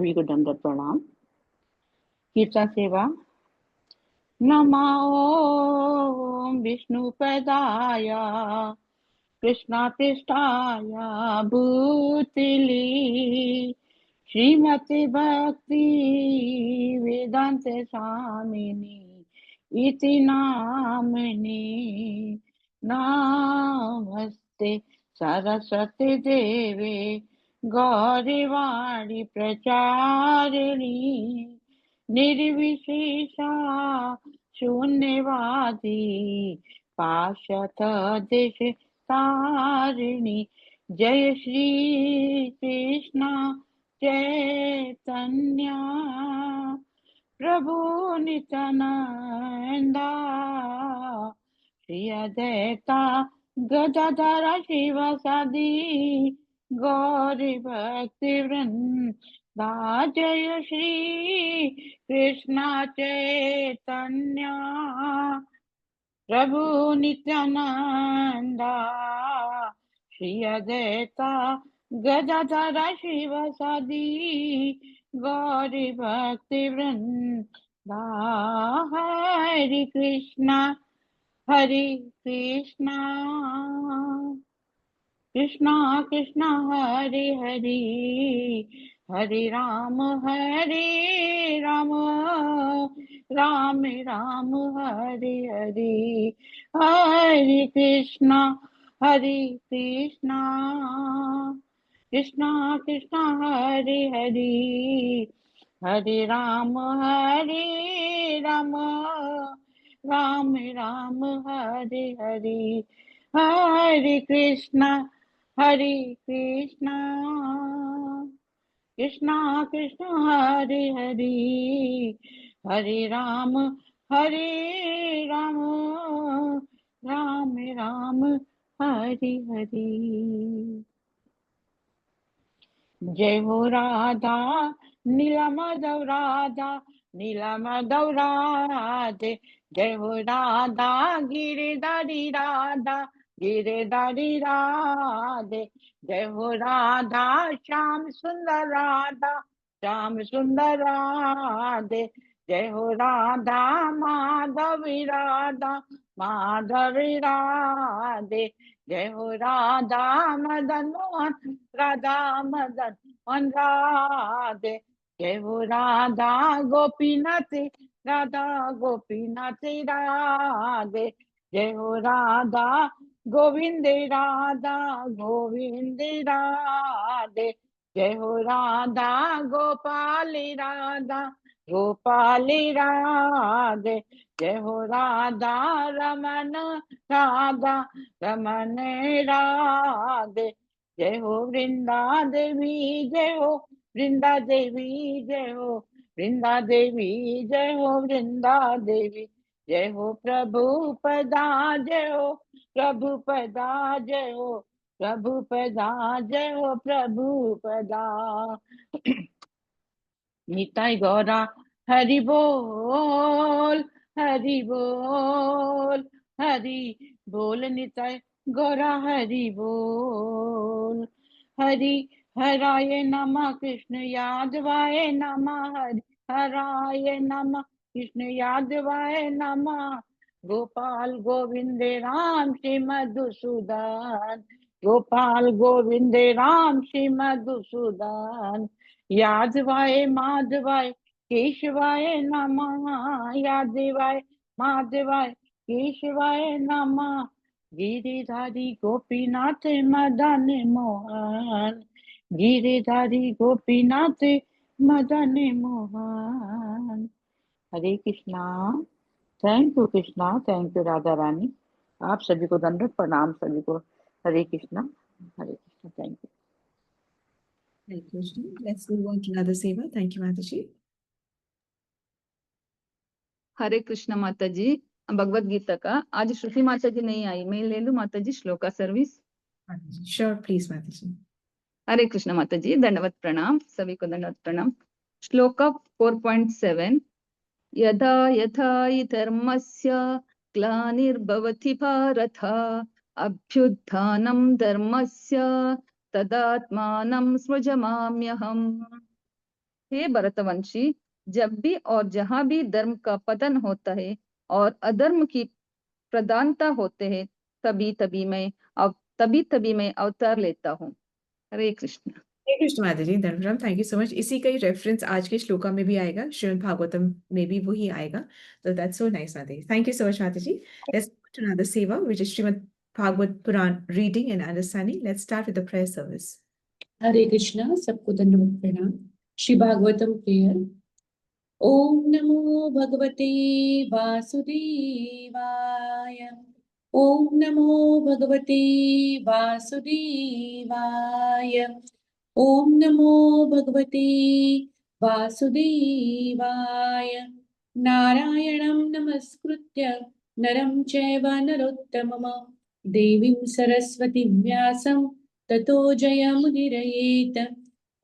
सभी को दंडवत प्रणाम। कीर्तन सेवा। नमो विष्णुपदाय कृष्णापृष्ठाय भूतले श्रीमते भक्ति वेदांत स्वामिनी इति नामने नमस्ते सरस्वती देवे गौरवाणी प्रचारिणी निर्विशेषा शून्यवादी पाशत देश तारिणी। जय श्री कृष्ण चैतन्य प्रभु नित्यानंदा श्री अद्वैता गदाधर शिवासादि गौरी भक्ति वृंदा। जय श्री कृष्ण चैतन्य प्रभु नित्यानंदा श्री अद्वैता गदाधर शिवासादि गौरी भक्ति वृंदा। हरे कृष्णा कृष्णा कृष्णा हरे हरे हरे राम राम राम हरे हरे। हरे कृष्णा कृष्णा कृष्णा हरे हरे हरे राम राम राम हरे हरे। हरे कृष्णा कृष्णा कृष्णा हरे हरे हरे राम राम राम हरे हरे। जय हो राधा नीलमाधव राधे। जय हो राधा गिरधारी राधे। जय हो राधा श्याम सुंदर राधे। जय हो राधा माधवी राधे। जय हो राधा मदन मोहन राधे। जय हो राधा गोपीनाथ राधे। जय हो राधा गोविंद राधे। जय हो राधा गोपाली राधे। जय हो राधा रमन राधे। जय हो वृंदा देवी जय हो वृंदा देवी जय हो वृंदा देवी जय हो वृंदा देवी। जय हो प्रभुपदा जय हो प्रभुपदा जय हो प्रभुपदा जय हो प्रभुपदा। निताई गौरा हरि बोल हरि बोल निताई गौरा हरि बोल। हरि हराय नमः कृष्ण यादवाय नमः हरि हराय नमः कृष्ण यादवाय नमः। गोपाल गोविंद राम श्री मधुसूदन गोपाल गोविंद राम श्री मधुसूदन। यादवाय माधवाय केशवाय नमः यादवाय माधवाय केशवाय नमः। Giridhari Gopinath Madan Mohan Giridhari Gopinath Madan Mohan. Hare Krishna. Thank you Krishna, thank you Radha Rani. आप सभी को दंडवत प्रणाम सभी को। Hare Krishna thank you. Hare Krishna. Let's move on to Radha Seva. Thank you, Mataji. Hare Krishna Mata जी। भगवत गीता का आज श्रुति माता जी नहीं आई, मैं ले लूं Mata ji shloka service. Sure, please, Mataji. Hare Krishna Mata ji, दंडवत प्रणाम सभी को, दंडवत प्रणाम। श्लोका 4.7 यथा यथा हि धर्मस्य ग्लानिर्भवति भारत अभ्युत्थानं धर्मस्य तदात्मानं सृजाम्यहम्। हे भरतवंशी, जब भी और जहां भी धर्म का पतन होता है और अधर्म की प्रधानता होते हैं, तभी तभी मैं अवतार लेता हूँ। हरे Krishna. Hare Krishna Mata ji, Dharmaram, thank you so much. इसी का ही रेफरेंस आज के श्लोका में भी आएगा, श्रीमद् भागवतम में भी वही आएगा। तो that's so nice Mata ji, thank you so much Mata ji. Let's go to another seva which is Shrimad Bhagavat Puran reading and understanding. Let's start with the prayer service. Hare Krishna, सबको दंडवत प्रणाम। श्री भागवतम प्रेयर। ओम नमो भगवते वासुदेवाय। ओम नमो भगवते वासुदेवाय। ओम नमो भगवते वासुदेवाय। नारायणं नमस्कृत्य नरं चैव नरोत्तमं देवीं सरस्वतीं व्यासं ततो जयमुदीरयेत्।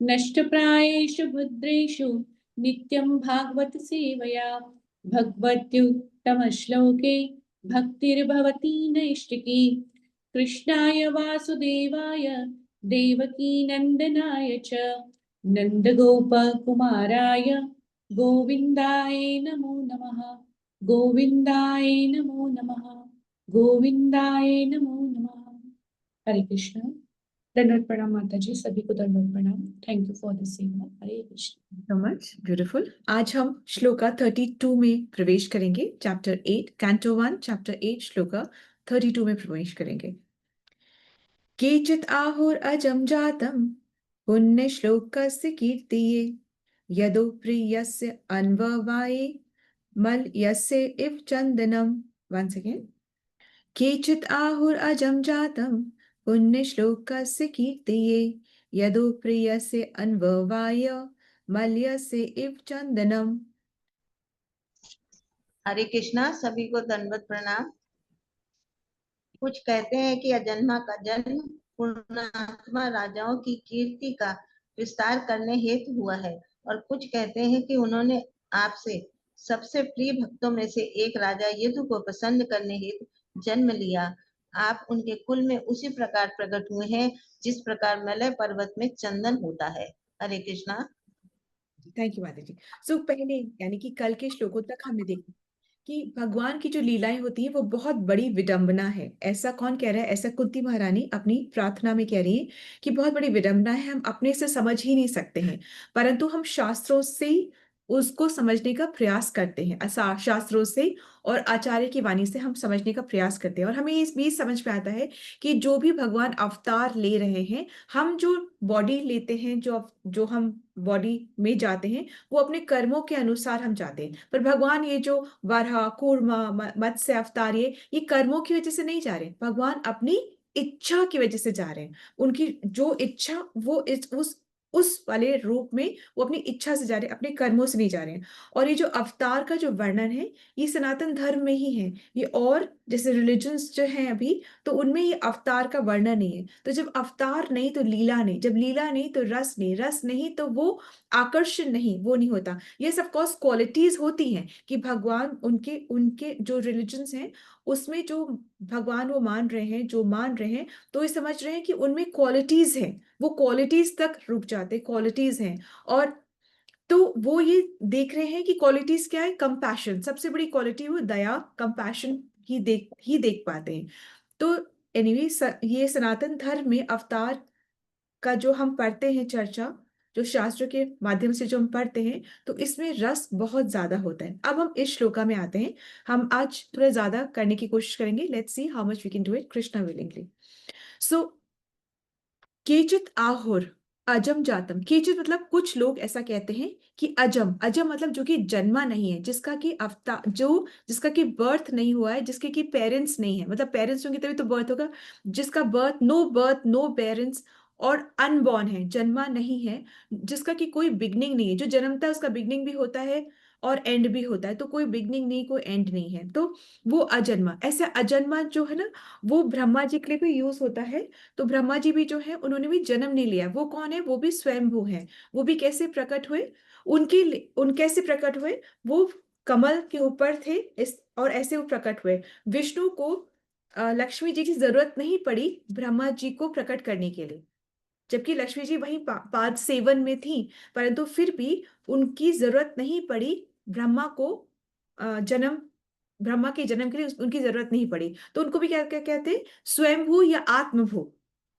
नष्टप्रायेषु भद्रेषु नित्यं भागवत सेवया भगवत्युत्तमश्लोके भक्तिर्भवति नैष्टिकी। कृष्णाय वासुदेवाय देवकी नन्दनाय च नन्दगोपकुमाराय गोविन्दाय नमो नमः। गोविन्दाय नमो नमः। गोविन्दाय नमो नमः। हरे कृष्ण। दंडवत प्रणाम माता जी, सभी को दंडवत प्रणाम। Thank you for this seva. Hare Krishna. So much beautiful. आज हम श्लोका 32 में प्रवेश करेंगे। चैप्टर 8 कैंटो 1 चैप्टर 8 श्लोका 32 में प्रवेश करेंगे। केचित् आहुर अजम जातम पुण्य श्लोकस्य कीर्तिये यदो प्रियस्य अन्ववाये मल्यस्य इव चंदनम। once again, केचित् आहुर अजम जातम पुण्य श्लोकस्य कीर्तिये यदो प्रियस्य अन्ववाय मल्यस्य इव चंदनम। हरे कृष्णा, सभी को दंडवत प्रणाम। कुछ कहते हैं कि अजन्मा का जन्म पुण्यात्मा राजाओं की कीर्ति का विस्तार करने हेतु हुआ है, और कुछ कहते हैं कि उन्होंने आपसे सबसे प्रिय भक्तों में से एक राजा यदु को प्रसन्न करने हेतु जन्म लिया। आप उनके कुल में उसी प्रकार प्रकट हुए हैं जिस प्रकार मलय पर्वत में चंदन होता है। हरे कृष्णा। थैंक यू माता जी। सो पहले यानी कि कल के श्लोकों तक हमने देखा कि भगवान की जो लीलाएं होती है वो बहुत बड़ी विडंबना है। ऐसा कौन कह रहा है? ऐसा कुंती महारानी अपनी प्रार्थना में कह रही है कि बहुत बड़ी विडंबना है, हम अपने से समझ ही नहीं सकते हैं, परंतु हम शास्त्रों से उसको समझने का प्रयास करते हैं। शास्त्रों से और आचार्य की वाणी से हम समझने का प्रयास करते हैं, और हमें इस बीच समझ में आता है कि जो भी भगवान अवतार ले रहे हैं, हम जो बॉडी लेते हैं, जो हम बॉडी में जाते हैं, वो अपने कर्मों के अनुसार हम जाते हैं। पर भगवान ये जो वराह कूर्मा मत्स्य अवतार, ये कर्मों की वजह से नहीं जा रहे, भगवान अपनी इच्छा की वजह से जा रहे हैं। उनकी जो इच्छा, वो उस वाले रूप में वो अपनी इच्छा से जा रहे हैं, अपने कर्मों से नहीं जा रहे हैं। और ये जो अवतार का जो वर्णन है, ये सनातन धर्म में ही है। ये और जैसे रिलीजन्स जो हैं अभी, तो उनमें ये अवतार का वर्णन नहीं है। तो जब अवतार नहीं तो लीला नहीं, जब लीला नहीं तो रस नहीं, रस नहीं तो वो आकर्षण नहीं, वो नहीं होता। ये सब कॉस क्वालिटीज होती हैं कि भगवान उनके उनके जो रिलीजन्स हैं उसमें जो भगवान वो मान रहे हैं, जो मान रहे हैं, तो ये समझ रहे हैं कि उनमें क्वालिटीज हैं, वो क्वालिटीज तक रुक जाते, क्वालिटीज हैं। और तो वो ये देख रहे हैं कि क्वालिटीज क्या है? कंपैशन, सबसे बड़ी क्वालिटी वो दया, कंपैशन ही देख पाते हैं। तो एनीवे, ये सनातन धर्म में अवतार का जो हम पढ़ते हैं चर्चा, जो शास्त्रों के माध्यम से जो हम पढ़ते हैं, तो इसमें रस बहुत ज्यादा होता है। अब हम इस श्लोका में आते हैं। हम आज थोड़ा ज्यादा करने की कोशिश करेंगे। Let's see how much we can do it, Krishna willingly. So केचित आहुर अजम जातम। केचित मतलब कुछ लोग ऐसा कहते हैं कि अजम, अजम मतलब जो कि जन्मा नहीं है, जिसका कि बर्थ नहीं हुआ है, जिसके कि पेरेंट्स नहीं है, मतलब पेरेंट्स होंगे तभी तो बर्थ होगा। जिसका बर्थ नो पेरेंट्स और अनबॉर्न है, जन्मा नहीं है, जिसका कि कोई बिगनिंग नहीं है। जो जन्मता है उसका बिगनिंग भी होता है और एंड भी होता है, तो कोई बिगनिंग नहीं, कोई एंड नहीं है, तो वो अजन्मा। ऐसे अजन्मा जो है ना, वो ब्रह्मा जी के लिए भी यूज होता है। तो ब्रह्मा जी भी जो है, उन्होंने भी जन्म नहीं लिया। वो कौन है? वो भी स्वयंभू है। वो भी कैसे प्रकट हुए? उन कैसे प्रकट हुए? वो कमल के ऊपर थे और ऐसे वो प्रकट हुए। विष्णु को लक्ष्मी जी की जरूरत नहीं पड़ी ब्रह्मा जी को प्रकट करने के लिए। जबकि लक्ष्मी जी वहीं पाद सेवन में थी, परंतु फिर भी उनकी जरूरत नहीं पड़ी ब्रह्मा को जन्म, ब्रह्मा के जन्म के लिए उनकी जरूरत नहीं पड़ी। तो उनको भी क्या क्या कहते हैं, स्वयंभू या आत्मभू,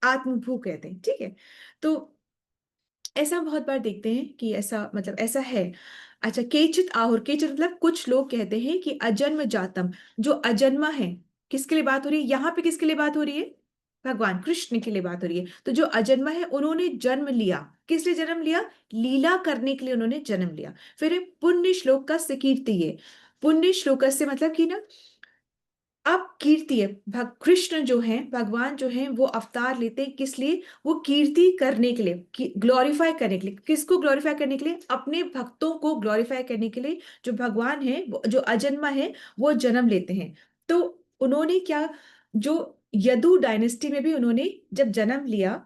आत्मभू कहते हैं। ठीक है, तो ऐसा बहुत बार देखते हैं कि ऐसा मतलब ऐसा है। अच्छा, केचित आहुर, केचित मतलब कुछ लोग कहते हैं कि अजन्म जातम, जो अजन्मा है, किसके लिए बात हो रही है यहाँ पे, किसके लिए बात हो रही है, भगवान कृष्ण के लिए बात हो रही है। तो जो अजन्मा है उन्होंने जन्म लिया, किस लिए जन्म लिया, लीला करने के लिए उन्होंने जन्म लिया। फिर पुण्य श्लोक का कीर्ति है, पुण्य श्लोक से मतलब कि ना, अब कीर्ति है, कृष्ण जो है, भगवान जो है, वो अवतार लेते हैं किस लिए, वो कीर्ति करने के लिए, ग्लोरीफाई करने के लिए। किसको ग्लोरीफाई करने के लिए, अपने भक्तों को ग्लोरीफाई करने के लिए जो भगवान है, जो अजन्मा है, वो जन्म लेते हैं। तो उन्होंने क्या, जो यदु डायनेस्टी में भी उन्होंने जब जन्म लिया,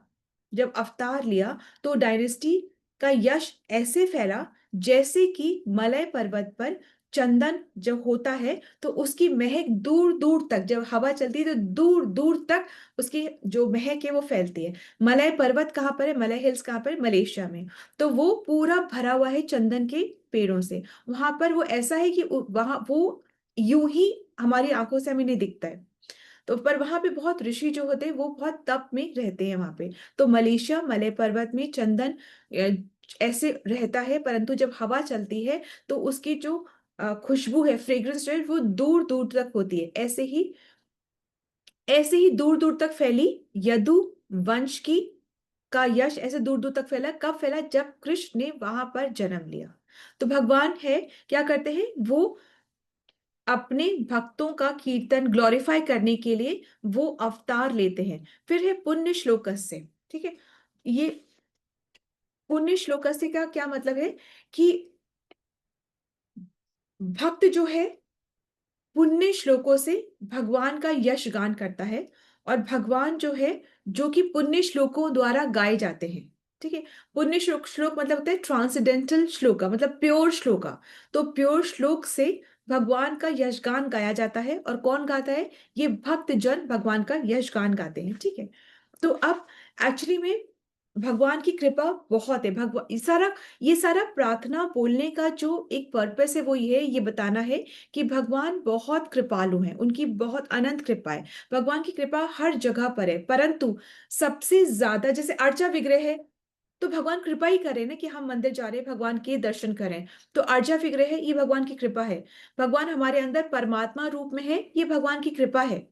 जब अवतार लिया, तो डायनेस्टी का यश ऐसे फैला जैसे कि मलय पर्वत पर चंदन जब होता है तो उसकी महक दूर दूर तक, जब हवा चलती है तो दूर दूर तक उसकी जो महक है वो फैलती है। मलय पर्वत कहाँ पर है, मलय हिल्स कहाँ पर है, मलेशिया में। तो वो पूरा भरा हुआ है चंदन के पेड़ों से। वहां पर वो ऐसा है कि वहां वो यूं ही हमारी आंखों से हमें नहीं दिखता है। तो पर वहां पे बहुत ऋषि जो होते हैं वो बहुत तप में रहते हैं वहां पे। तो मलेशिया, मलय पर्वत में चंदन ऐसे रहता है, परंतु जब हवा चलती है तो उसकी जो खुशबू है, फ्रेग्रेंस जो है, वो दूर दूर तक होती है। ऐसे ही दूर दूर तक फैली यदु वंश की का यश, ऐसे दूर दूर तक फैला। कब फैला, जब कृष्ण ने वहां पर जन्म लिया। तो भगवान है, क्या करते हैं वो, अपने भक्तों का कीर्तन ग्लोरीफाई करने के लिए वो अवतार लेते हैं। फिर है पुण्य श्लोक से। ठीक है, ये पुण्य श्लोक से का क्या मतलब है कि भक्त जो है पुण्य श्लोकों से भगवान का यश गान करता है, और भगवान जो है, जो कि पुण्य श्लोकों द्वारा गाए जाते हैं। ठीक है, पुण्य श्लोक, श्लोक मतलब होता है ट्रांसेंडेंटल श्लोका, मतलब प्योर श्लोका। तो प्योर श्लोक से भगवान का यशगान गाया जाता है। और कौन गाता है, ये भक्त जन भगवान का यशगान गाते हैं। ठीक है, तो अब एक्चुअली में भगवान की कृपा बहुत है। भगवान ये सारा प्रार्थना बोलने का जो एक पर्पस है वो ये बताना है कि भगवान बहुत कृपालु हैं, उनकी बहुत अनंत कृपा है। भगवान की कृपा हर जगह पर है, परंतु सबसे ज्यादा जैसे अर्चा विग्रह है, तो भगवान कृपा ही करे ना कि हम मंदिर जा रहे हैं, भगवान के दर्शन करें। तो अर्चा विग्रह है, ये भगवान की कृपा है। भगवान हमारे अंदर परमात्मा रूप में है, ये भगवान की कृपा है।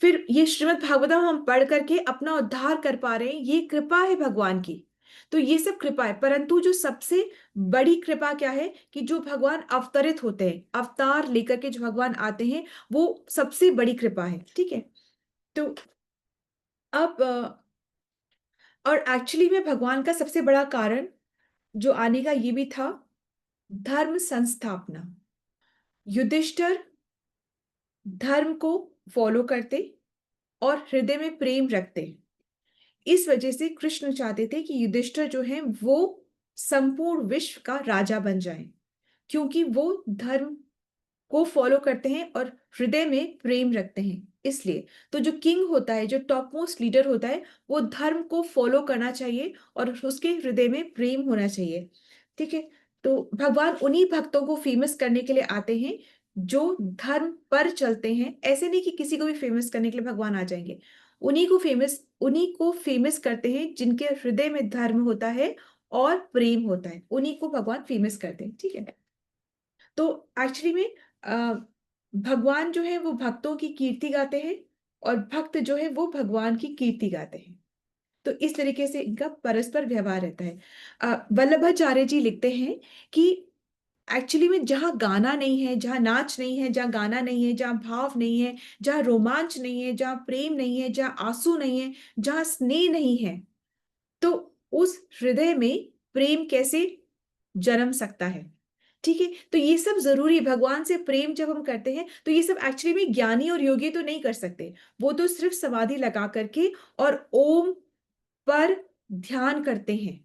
फिर ये श्रीमद् भागवतम हम पढ़ करके अपना उद्धार कर पा रहे हैं, ये कृपा है भगवान की। तो ये सब कृपा है, परंतु जो सबसे बड़ी कृपा क्या है कि जो भगवान अवतरित होते हैं, अवतार लेकर के जो भगवान आते हैं, वो सबसे बड़ी कृपा है। ठीक है, तो अब और एक्चुअली में भगवान का सबसे बड़ा कारण जो आने का ये भी था, धर्म संस्थापना। युधिष्ठिर धर्म को फॉलो करते और हृदय में प्रेम रखते। इस वजह से कृष्ण चाहते थे कि युधिष्ठिर जो है वो संपूर्ण विश्व का राजा बन जाए, क्योंकि वो धर्म को फॉलो करते हैं और हृदय में प्रेम रखते हैं। इसलिए तो जो किंग होता है, जो टॉप मोस्ट लीडर होता है, वो धर्म को फॉलो करना चाहिए और उसके हृदय में प्रेम होना चाहिए। ठीक है, तो भगवान उन्हीं भक्तों को फेमस करने के लिए आते हैं जो धर्म पर चलते हैं। ऐसे नहीं कि किसी को भी फेमस करने के लिए भगवान आ जाएंगे। उन्हीं को फेमस करते हैं जिनके हृदय में धर्म होता है और प्रेम होता है, उन्हीं को भगवान फेमस करते हैं। ठीक है, तो एक्चुअली में भगवान जो है वो भक्तों की कीर्ति गाते हैं और भक्त जो है वो भगवान की कीर्ति गाते हैं। तो इस तरीके से इनका परस्पर व्यवहार रहता है। वल्लभाचार्य जी लिखते हैं कि एक्चुअली में जहाँ गाना नहीं है, जहाँ नाच नहीं है, जहाँ गाना नहीं है, जहाँ भाव नहीं है, जहाँ रोमांच नहीं है, जहाँ प्रेम नहीं है, जहाँ आंसू नहीं है, जहाँ स्नेह नहीं है, तो उस हृदय में प्रेम कैसे जन्म सकता है। ठीक है, तो ये सब जरूरी है। भगवान से प्रेम जब हम करते हैं तो ये सब एक्चुअली में ज्ञानी और योगी तो नहीं कर सकते। वो तो सिर्फ समाधि लगा करके और ओम पर ध्यान करते हैं।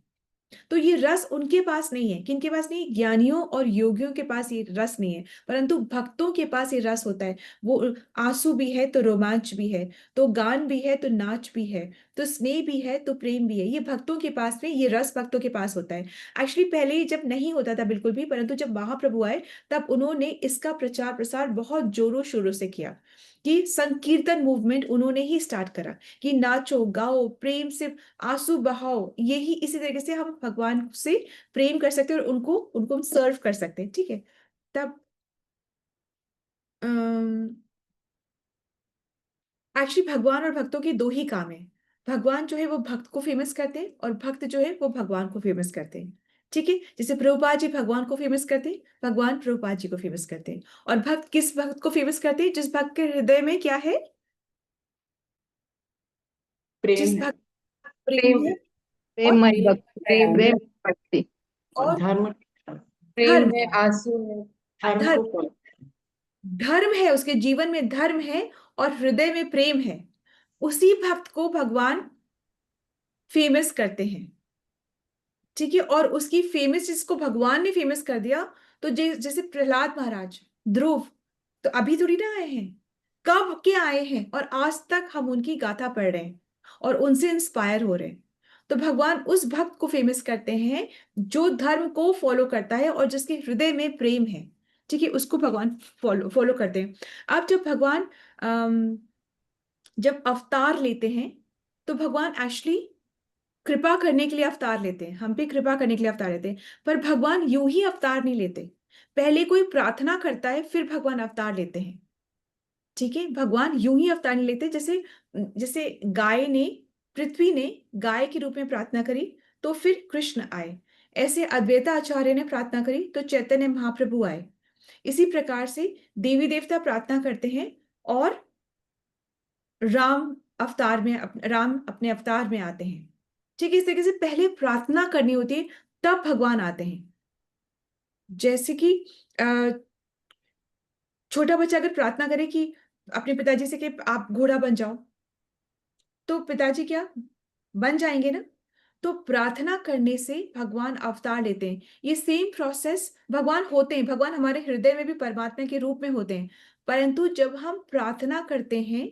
तो ये रस उनके पास नहीं है। किनके पास नहीं? ज्ञानियों और योगियों के पास ये रस नहीं है, परंतु भक्तों के पास ये रस होता है। वो आंसू भी है तो रोमांच भी है, तो गान भी है तो नाच भी है, तो स्नेह भी है तो प्रेम भी है। ये भक्तों के पास में, ये रस भक्तों के पास होता है। एक्चुअली पहले ये जब नहीं होता था बिल्कुल भी, परंतु जब महाप्रभु आए तब उन्होंने इसका प्रचार प्रसार बहुत जोरों शोरों से किया, कि संकीर्तन मूवमेंट उन्होंने ही स्टार्ट करा, कि नाचो गाओ प्रेम से आंसू बहाओ। यही इसी तरीके से हम भगवान से प्रेम कर सकते हैं और उनको उनको सर्व कर सकते हैं। ठीक है। तब एक्चुअली भगवान और भक्तों के दो ही काम है। भगवान जो है वो भक्त को फेमस करते हैं, और भक्त जो है वो भगवान को फेमस करते हैं। ठीक है। जैसे प्रभुपाद जी भगवान को फेमस करते हैं, भगवान प्रभुपाद जी को फेमस करते हैं। और भक्त किस भक्त को फेमस करते हैं? जिस भक्त के हृदय में क्या है? प्रेम जिस है। भक्त प्रेम प्रेम है। है। और प्रेममय भक्ति, प्रेम प्रेम भक्ति। और धर्म, प्रेम धर्म है, आंसू है। धर्म धर्म को फॉलो। धर्म है, उसके जीवन में धर्म है और हृदय में प्रेम है। उसी भक्त को भगवान फेमस करते हैं। ठीक है। और उसकी फेमस, जिसको भगवान ने फेमस कर दिया, तो जैसे प्रहलाद महाराज, ध्रुव, तो अभी थोड़ी ना आए हैं, कब के आए हैं, और आज तक हम उनकी गाथा पढ़ रहे हैं और उनसे इंस्पायर हो रहे हैं। तो भगवान उस भक्त को फेमस करते हैं जो धर्म को फॉलो करता है और जिसके हृदय में प्रेम है। ठीक है। उसको भगवान फॉलो फॉलो करते हैं। अब जब भगवान जब अवतार लेते हैं, तो भगवान एक्चुअली कृपा करने के लिए अवतार लेते हैं, हम पे कृपा करने के लिए अवतार लेते हैं। पर भगवान यूं ही अवतार नहीं लेते, पहले कोई प्रार्थना करता है फिर भगवान अवतार लेते हैं। ठीक है। भगवान यूं ही अवतार नहीं लेते। जैसे जैसे पृथ्वी ने गाय के रूप में प्रार्थना करी तो फिर कृष्ण आए, ऐसे अद्वैता आचार्य ने प्रार्थना करी तो चैतन्य महाप्रभु आए। इसी प्रकार से देवी देवता प्रार्थना करते हैं और राम अपने अवतार में आते हैं। ठीक है। इस तरीके से पहले प्रार्थना करनी होती है, तब भगवान आते हैं। जैसे कि अ, छोटा बच्चा अगर प्रार्थना करे कि अपने पिताजी से कि आप घोड़ा बन जाओ, तो पिताजी क्या बन जाएंगे ना। तो प्रार्थना करने से भगवान अवतार लेते हैं। ये सेम प्रोसेस, भगवान होते हैं, भगवान हमारे हृदय में भी परमात्मा के रूप में होते हैं, परंतु जब हम प्रार्थना करते हैं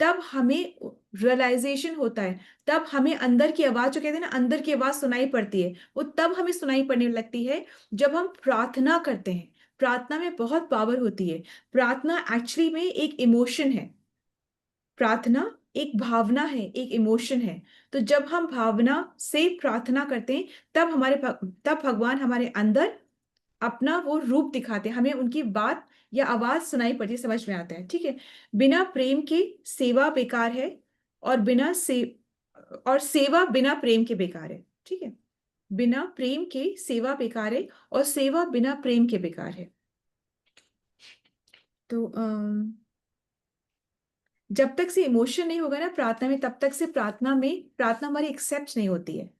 तब हमें रियलाइजेशन होता है, तब हमें अंदर की आवाज, जो कहते हैं ना अंदर की आवाज सुनाई पड़ती है, वो तब हमें सुनाई पड़ने लगती है जब हम प्रार्थना करते हैं। प्रार्थना में बहुत पावर होती है। प्रार्थना एक्चुअली में एक इमोशन है। प्रार्थना एक भावना है, एक इमोशन है। तो जब हम भावना से प्रार्थना करते हैं तब भगवान हमारे अंदर अपना वो रूप दिखाते हैं, हमें उनकी बात या आवाज सुनाई पड़ती है, समझ में आता है। ठीक है। बिना प्रेम के सेवा बेकार है, और सेवा बिना प्रेम के बेकार है। ठीक है। बिना प्रेम के सेवा बेकार है, और सेवा बिना प्रेम के बेकार है। तो जब तक से इमोशन नहीं होगा ना प्रार्थना में, तब तक से प्रार्थना हमारी एक्सेप्ट नहीं होती है।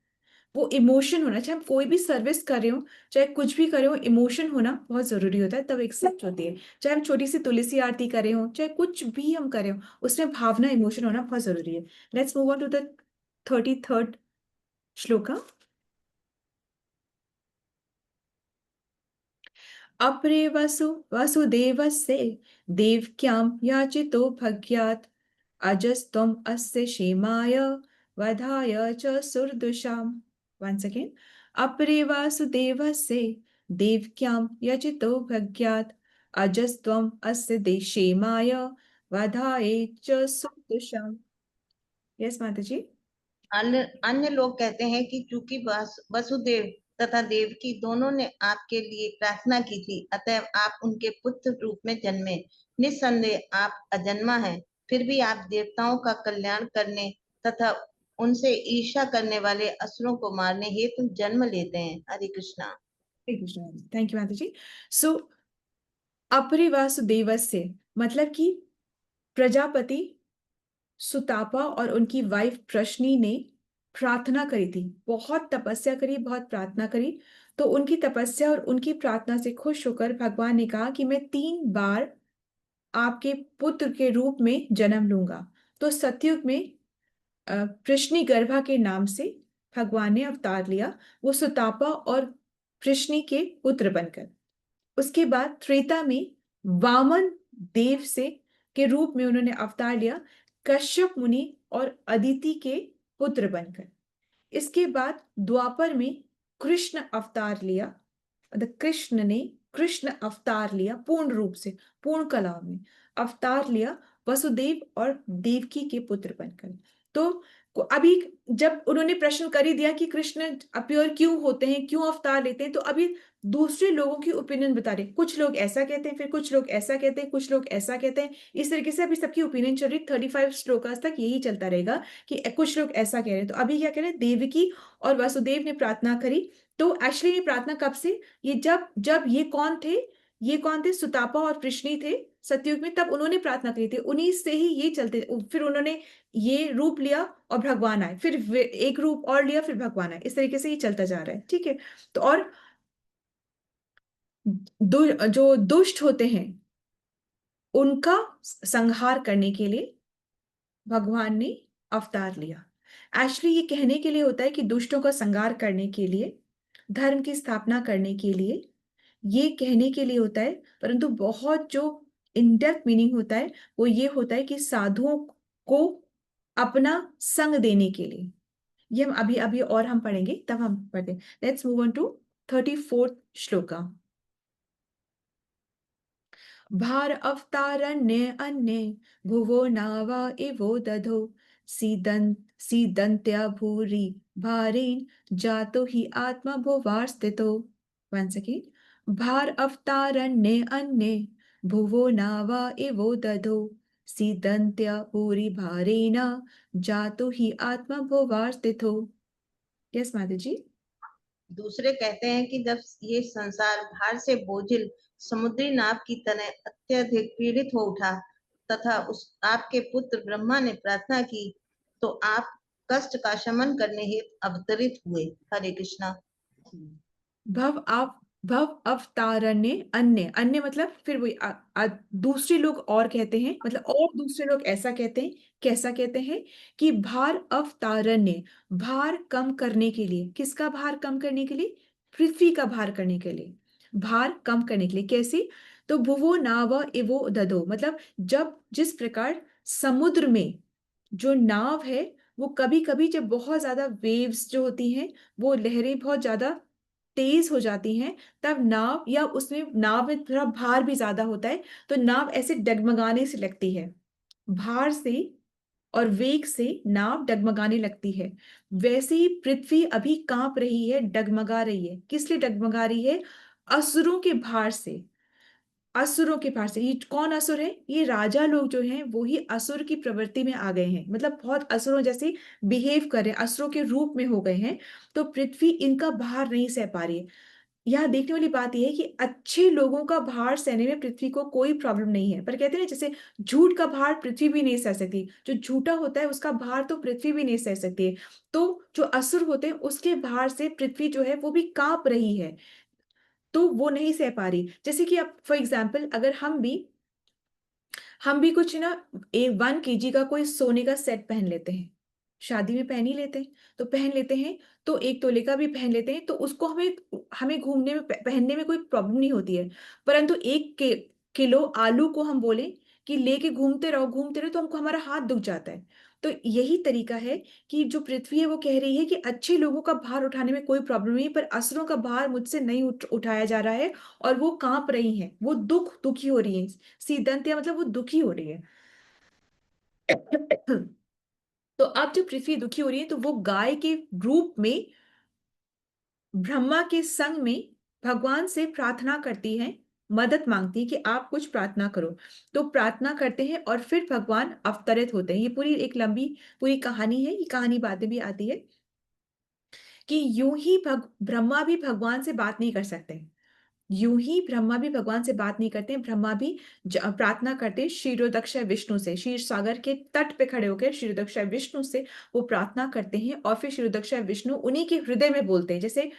वो इमोशन होना, चाहे हम कोई भी सर्विस कर रहे हो, चाहे कुछ भी कर रहे हो, इमोशन होना बहुत जरूरी होता है, तब एक्सेप्ट होती है। चाहे हम छोटी सी तुलसी आरती कर रहे हो, चाहे कुछ भी हम कर रहे हो, उसमें भावना, इमोशन होना बहुत जरूरी है। Let's move on to the 33rd shloka. अपरे वसुदेवस्य देवक्यां याचितो भग्यात् अजस्त्वम् अस्य क्षेमाय वधाय च सुरदुषाम्। Once again. अपरे वासुदेवस्य देवक्यां याचितो भग्यात् अजस्त्वम् अस्य क्षेमाय वधाय च सुरदुषाम्। यस माता जी। अन्य लोग कहते हैं कि चूंकि वसुदेव तथा देवकी दोनों ने आपके लिए प्रार्थना की थी, अतः आप उनके पुत्र रूप में जन्मे। निस्संदेह आप अजन्मा हैं, फिर भी आप देवताओं का कल्याण करने तथा उनसे ईर्ष्या करने वाले असुरों को मारने हेतु जन्म लेते हैं। हरे कृष्णा। थैंक यू माता जी। सो अपरे वासुदेवस्य मतलब कि प्रजापति सुतापा और उनकी वाइफ प्रश्नी ने प्रार्थना करी थी, बहुत तपस्या करी, बहुत प्रार्थना करी। तो उनकी तपस्या और उनकी प्रार्थना से खुश होकर भगवान ने कहा कि मैं 3 बार आपके पुत्र के रूप में जन्म लूंगा। तो सतयुग में प्रश्नी गर्भा के नाम से भगवान ने अवतार लिया, वो सुतापा और कृष्णी के पुत्र बनकर। उसके बाद त्रेता में वामन देव से के रूप में उन्होंने अवतार लिया, कश्यप मुनि और अदिति के पुत्र बनकर। इसके बाद द्वापर में कृष्ण अवतार लिया, कृष्ण ने कृष्ण अवतार लिया पूर्ण रूप से, पूर्ण कला में अवतार लिया, वसुदेव और देवकी के पुत्र बनकर। तो अभी जब उन्होंने प्रश्न कर ही दिया कि कृष्ण अपीयर क्यों होते हैं, क्यों अवतार लेते हैं, तो अभी दूसरे लोगों की ओपिनियन बता रहे, कुछ लोग ऐसा कहते हैं, फिर कुछ लोग ऐसा कहते हैं, कुछ लोग ऐसा कहते हैं। इस तरीके से अभी सबकी ओपिनियन चल रही, 35 श्लोकास तक यही चलता रहेगा कि कुछ लोग ऐसा कह रहे हैं। तो अभी क्या कह रहे हैं, देवकी और वसुदेव ने प्रार्थना करी। तो एक्चुअली ये प्रार्थना कब से, ये जब जब ये कौन थे, सुतापा और कृष्णी थे सतयुग में, तब उन्होंने प्रार्थना करी थी, उन्हीं से ही ये चलते। फिर उन्होंने ये रूप लिया और भगवान आए, फिर एक रूप और लिया, फिर भगवान आए, इस तरीके से ये चलता जा रहा है। ठीक है, तो और जो दुष्ट होते हैं उनका संहार करने के लिए भगवान ने अवतार लिया। एक्चुअली ये कहने के लिए होता है कि दुष्टों का संहार करने के लिए, धर्म की स्थापना करने के लिए, ये कहने के लिए होता है। परंतु बहुत जो इन डेप्थ मीनिंग होता है वो ये होता है कि साधुओं को अपना संग देने के लिए। ये हम अभी अभी और हम पढ़ेंगे, तब हम पढ़ते हैं। Let's move on to 34th shloka. भार अवतारण्ये अन्ये भुवो नावा एवो दधो सीदन्त्या भूरि भारेण जातो हि आत्मा भुवार स्थितो। once again, भार अवतारण्ये अन्ये भुवो नावा एवो दधो सीदन्त्या भूरि भारेण जातो हि आत्मा भुवार स्थितो। यस माता जी। दूसरे कहते हैं कि जब ये संसार भार से बोझिल समुद्री नाव की तरह अत्यधिक पीड़ित हो उठा तथा उस आपके पुत्र ब्रह्मा ने प्रार्थना की तो आप कष्ट का शमन करने हेतु अवतरित हुए। हरे कृष्णा। भव अवतारण्य अन्य, अन्य मतलब फिर वही दूसरे लोग और कहते हैं, मतलब और दूसरे लोग ऐसा कहते हैं, कैसा कहते हैं कि भार अवतारण्य, भार कम करने के लिए। किसका भार कम करने के लिए? पृथ्वी का भार करने के लिए, भार कम करने के लिए। कैसे? तो भुवो नाव एवो दधो, मतलब जब जिस प्रकार समुद्र में जो नाव है वो कभी कभी जब बहुत ज्यादा वेव्स जो होती हैं, वो लहरें बहुत ज्यादा तेज हो जाती हैं, तब नाव, या उसमें नाव में थोड़ा भार भी ज्यादा होता है, तो नाव ऐसे डगमगाने से लगती है, भार से और वेग से नाव डगमगाने लगती है। वैसे ही पृथ्वी अभी कांप रही है, डगमगा रही है। किस लिए डगमगा रही है? असुरों के भार से, असुरों के पास से। ये कौन असुर है? ये राजा लोग जो हैं वो ही असुर की प्रवृत्ति में आ गए हैं, मतलब बहुत असुरों जैसे बिहेव कर रहे हैं, असुरों के रूप में हो गए हैं। तो पृथ्वी इनका भार नहीं सह पा रही है। यहाँ देखने वाली बात यह है कि अच्छे लोगों का भार सहने में पृथ्वी को कोई प्रॉब्लम नहीं है, पर कहते हैं ना जैसे झूठ का भार पृथ्वी भी नहीं सह सकती, जो झूठा होता है उसका भार तो पृथ्वी भी नहीं सह सकती है। तो जो असुर होते हैं उसके भार से पृथ्वी जो है वो भी कांप रही है, तो वो नहीं सह पा रही। जैसे कि अब फॉर एग्जाम्पल अगर हम भी कुछ ना 1 kg का कोई सोने का सेट पहन लेते हैं, शादी में पहन ही लेते हैं, तो पहन लेते हैं, तो 1 तोले का भी पहन लेते हैं, तो उसको हमें हमें घूमने में पहनने में कोई प्रॉब्लम नहीं होती है। परंतु 1 किलो आलू को हम बोले कि लेके घूमते रहो, तो हमको हमारा हाथ दुख जाता है। तो यही तरीका है कि जो पृथ्वी है वो कह रही है कि अच्छे लोगों का भार उठाने में कोई प्रॉब्लम नहीं, पर असुरों का भार मुझसे नहीं उठाया जा रहा है, और वो कांप रही हैं, वो दुखी हो रही है। सीदंत्या मतलब वो दुखी हो रही है। तो अब जब पृथ्वी दुखी हो रही है तो वो गाय के रूप में ब्रह्मा के संग में भगवान से प्रार्थना करती है, मदद मांगती है कि आप कुछ प्रार्थना करो। तो प्रार्थना करते हैं और फिर भगवान अवतरित होते हैं। ये पूरी एक लंबी पूरी कहानी है, ये कहानी बातें भी आती है कि यूं ही ब्रह्मा भी भगवान से बात नहीं कर सकते, यूं ही ब्रह्मा भी भगवान से बात नहीं करते हैं। ब्रह्मा भी प्रार्थना करते हैं क्षीरोदक्षय विष्णु से, क्षीर सागर के तट पे खड़े होकर क्षीरोदक्षय विष्णु से वो प्रार्थना करते हैं, और फिर क्षीरोदक्षय विष्णु उन्हीं के हृदय में बोलते हैं। जैसे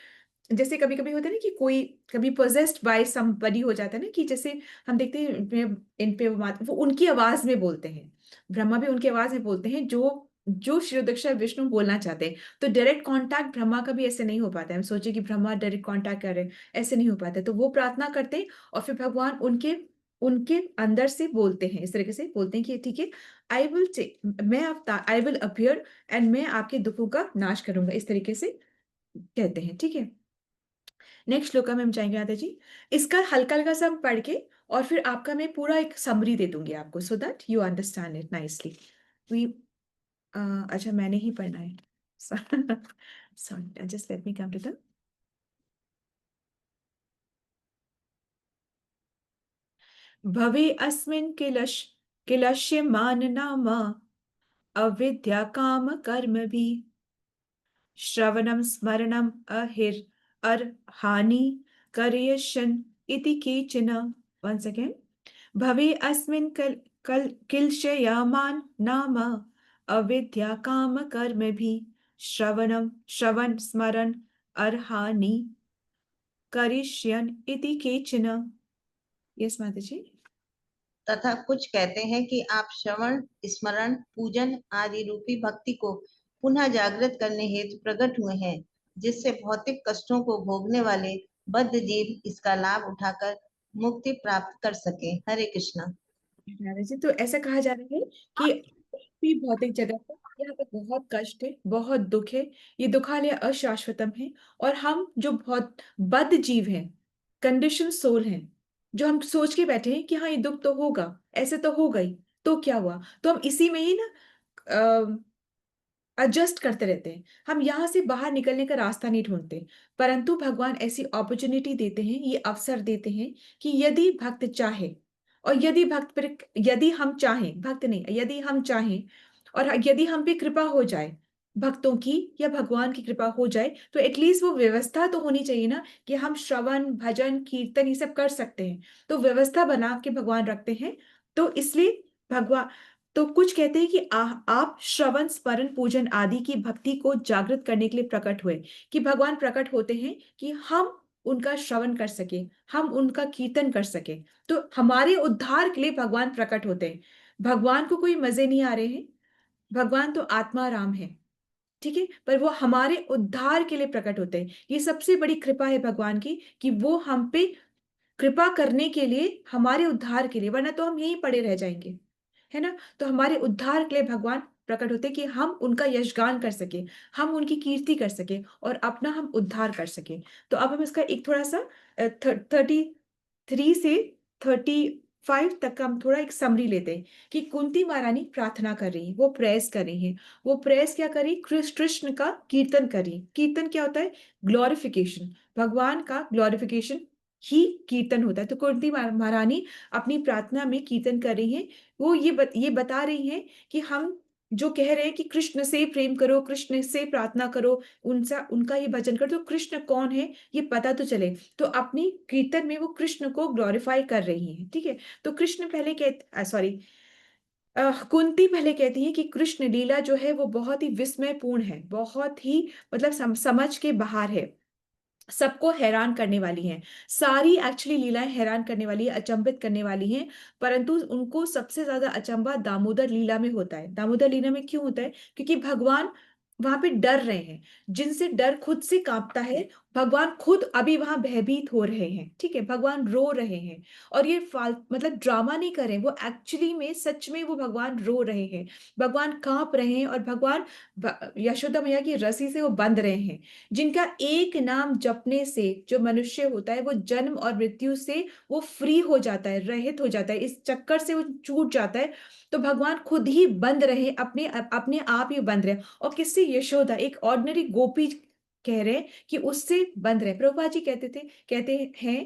जैसे कभी कभी होता है ना कि कोई कभी पोजेस्ड बाय समबडी हो जाता है ना, कि जैसे हम देखते हैं इन पे वो उनकी आवाज में बोलते हैं, ब्रह्मा भी उनकी आवाज में बोलते हैं, जो जो शिरोदक्षा विष्णु बोलना चाहते हैं। तो डायरेक्ट कांटेक्ट ब्रह्मा का भी ऐसे नहीं हो पाता है, हम सोचे कि ब्रह्मा डायरेक्ट कांटेक्ट कर रहे हैं, ऐसे नहीं हो पाता है। तो वो प्रार्थना करते हैं और फिर भगवान उनके उनके अंदर से बोलते हैं, इस तरीके से बोलते हैं कि ठीक है, आई विल अपीयर एंड मैं आपके दुखों का नाश करूंगा, इस तरीके से कहते हैं। ठीक है, नेक्स्ट श्लोका में हम जाएंगे माता जी। इसका हल्का हल्का सा हम पढ़ के और फिर आपका मैं पूरा एक समरी दे दूंगी आपको, so that you understand it nicely. We अच्छा, मैंने ही पढ़ना है, sorry, just let me come to the भवे अस्मिन् किलश्यमान नाम अविद्या काम कर्म भी श्रवणं स्मरणं अर्हानि करिष्यन् इति केचन। once again, भवे अस्मिन् किल्शयामान् नाम अविद्या काम कर्म भी श्रवण स्मरण अर्हानि करिष्यन् इति केचन। यस माता जी। तथा कुछ कहते हैं कि आप श्रवण, स्मरण, पूजन आदि रूपी भक्ति को पुनः जागृत करने हेतु प्रकट हुए हैं, जिससे भौतिक कष्टों को भोगने वाले बद्ध जीव इसका लाभ उठाकर मुक्ति प्राप्त कर सके। हरे कृष्णा। राधा जी, तो ऐसा कहा जा रहा है कि भी भौतिक जगत है, यहाँ पे बहुत कष्ट है, बहुत दुख है, ये दुखालय अशाश्वतम है। और हम जो बहुत बद्ध जीव हैं, कंडीशन सोल हैं, जो हम सोच के बैठे हैं कि हाँ ये दुख तो होगा, ऐसे तो होगा ही, तो क्या हुआ, तो हम इसी में ही ना एडजस्ट करते रहते हैं, हम यहाँ से बाहर निकलने का रास्ता नहीं ढूंढते। परंतु भगवान ऐसी अपॉर्चुनिटी देते हैं, ये अवसर देते हैं कि यदि भक्त चाहे, और यदि भक्त पर, यदि हम चाहें, भक्त नहीं, यदि हम चाहें और यदि हम पे कृपा हो जाए, भक्तों की या भगवान की कृपा हो जाए, तो एटलीस्ट वो व्यवस्था तो होनी चाहिए ना कि हम श्रवण भजन कीर्तन ये सब कर सकते हैं। तो व्यवस्था बना के भगवान रखते हैं। तो इसलिए भगवान, तो कुछ कहते हैं कि आप श्रवण स्मरण पूजन आदि की भक्ति को जागृत करने के लिए प्रकट हुए, कि भगवान प्रकट होते हैं कि हम उनका श्रवण कर सके, हम उनका कीर्तन कर सके। तो हमारे उद्धार के लिए भगवान प्रकट होते हैं। भगवान को कोई मजे नहीं आ रहे हैं, भगवान तो आत्मा राम है, ठीक है, पर वो हमारे उद्धार के लिए प्रकट होते हैं। ये सबसे बड़ी कृपा है भगवान की कि वो हम पे कृपा करने के लिए, हमारे उद्धार के लिए, वरना तो हम यहीं पड़े रह जाएंगे, है ना। तो हमारे उद्धार के लिए भगवान प्रकट होते कि हम उनका यशगान कर सके, हम उनकी कीर्ति कर सके और अपना हम उद्धार कर सके। तो अब हम इसका एक थोड़ा सा 33 से 35 तक का हम थोड़ा एक समरी लेते हैं कि कुंती महारानी प्रार्थना कर रही है, वो प्रेयर्स कर रही है। वो प्रेयर्स क्या करी, कृष्ण का कीर्तन करी। कीर्तन क्या होता है, ग्लोरिफिकेशन, भगवान का ग्लोरिफिकेशन ही कीर्तन होता है। तो कुंती महारानी अपनी प्रार्थना में कीर्तन कर रही है। वो ये बता रही है कि हम जो कह रहे हैं कि कृष्ण से प्रेम करो, कृष्ण से प्रार्थना करो, उनका ये भजन करो, तो कृष्ण कौन है ये पता तो चले। तो अपनी कीर्तन में वो कृष्ण को ग्लोरीफाई कर रही है, ठीक है। तो कृष्ण पहले कुंती पहले कहती है कि कृष्ण लीला जो है वो बहुत ही विस्मयपूर्ण है, बहुत ही मतलब समझ के बाहर है, सबको हैरान करने वाली हैं। सारी एक्चुअली लीलाएं हैरान करने वाली है, अचंभित करने वाली हैं। परंतु उनको सबसे ज्यादा अचंभा दामोदर लीला में होता है। दामोदर लीला में क्यों होता है, क्योंकि भगवान वहां पे डर रहे हैं, जिनसे डर खुद से कांपता है, भगवान खुद अभी वहां भयभीत हो रहे हैं, ठीक है, भगवान रो रहे हैं। और ये मतलब ड्रामा नहीं कर रहे हैं, वो एक्चुअली में सच में वो भगवान रो रहे हैं, भगवान कांप रहे हैं, और भगवान यशोदा मैया की रस्सी से वो बंध रहे हैं। जिनका एक नाम जपने से जो मनुष्य होता है वो जन्म और मृत्यु से वो फ्री हो जाता है, रहित हो जाता है, इस चक्कर से वो छूट जाता है। तो भगवान खुद ही बंद रहे, अपने अपने आप ही बंद रहे। और किससे, यशोदा, एक ऑर्डिनरी गोपी कह रहे हैं कि उससे बंद रहे। प्रभुपाद जी कहते हैं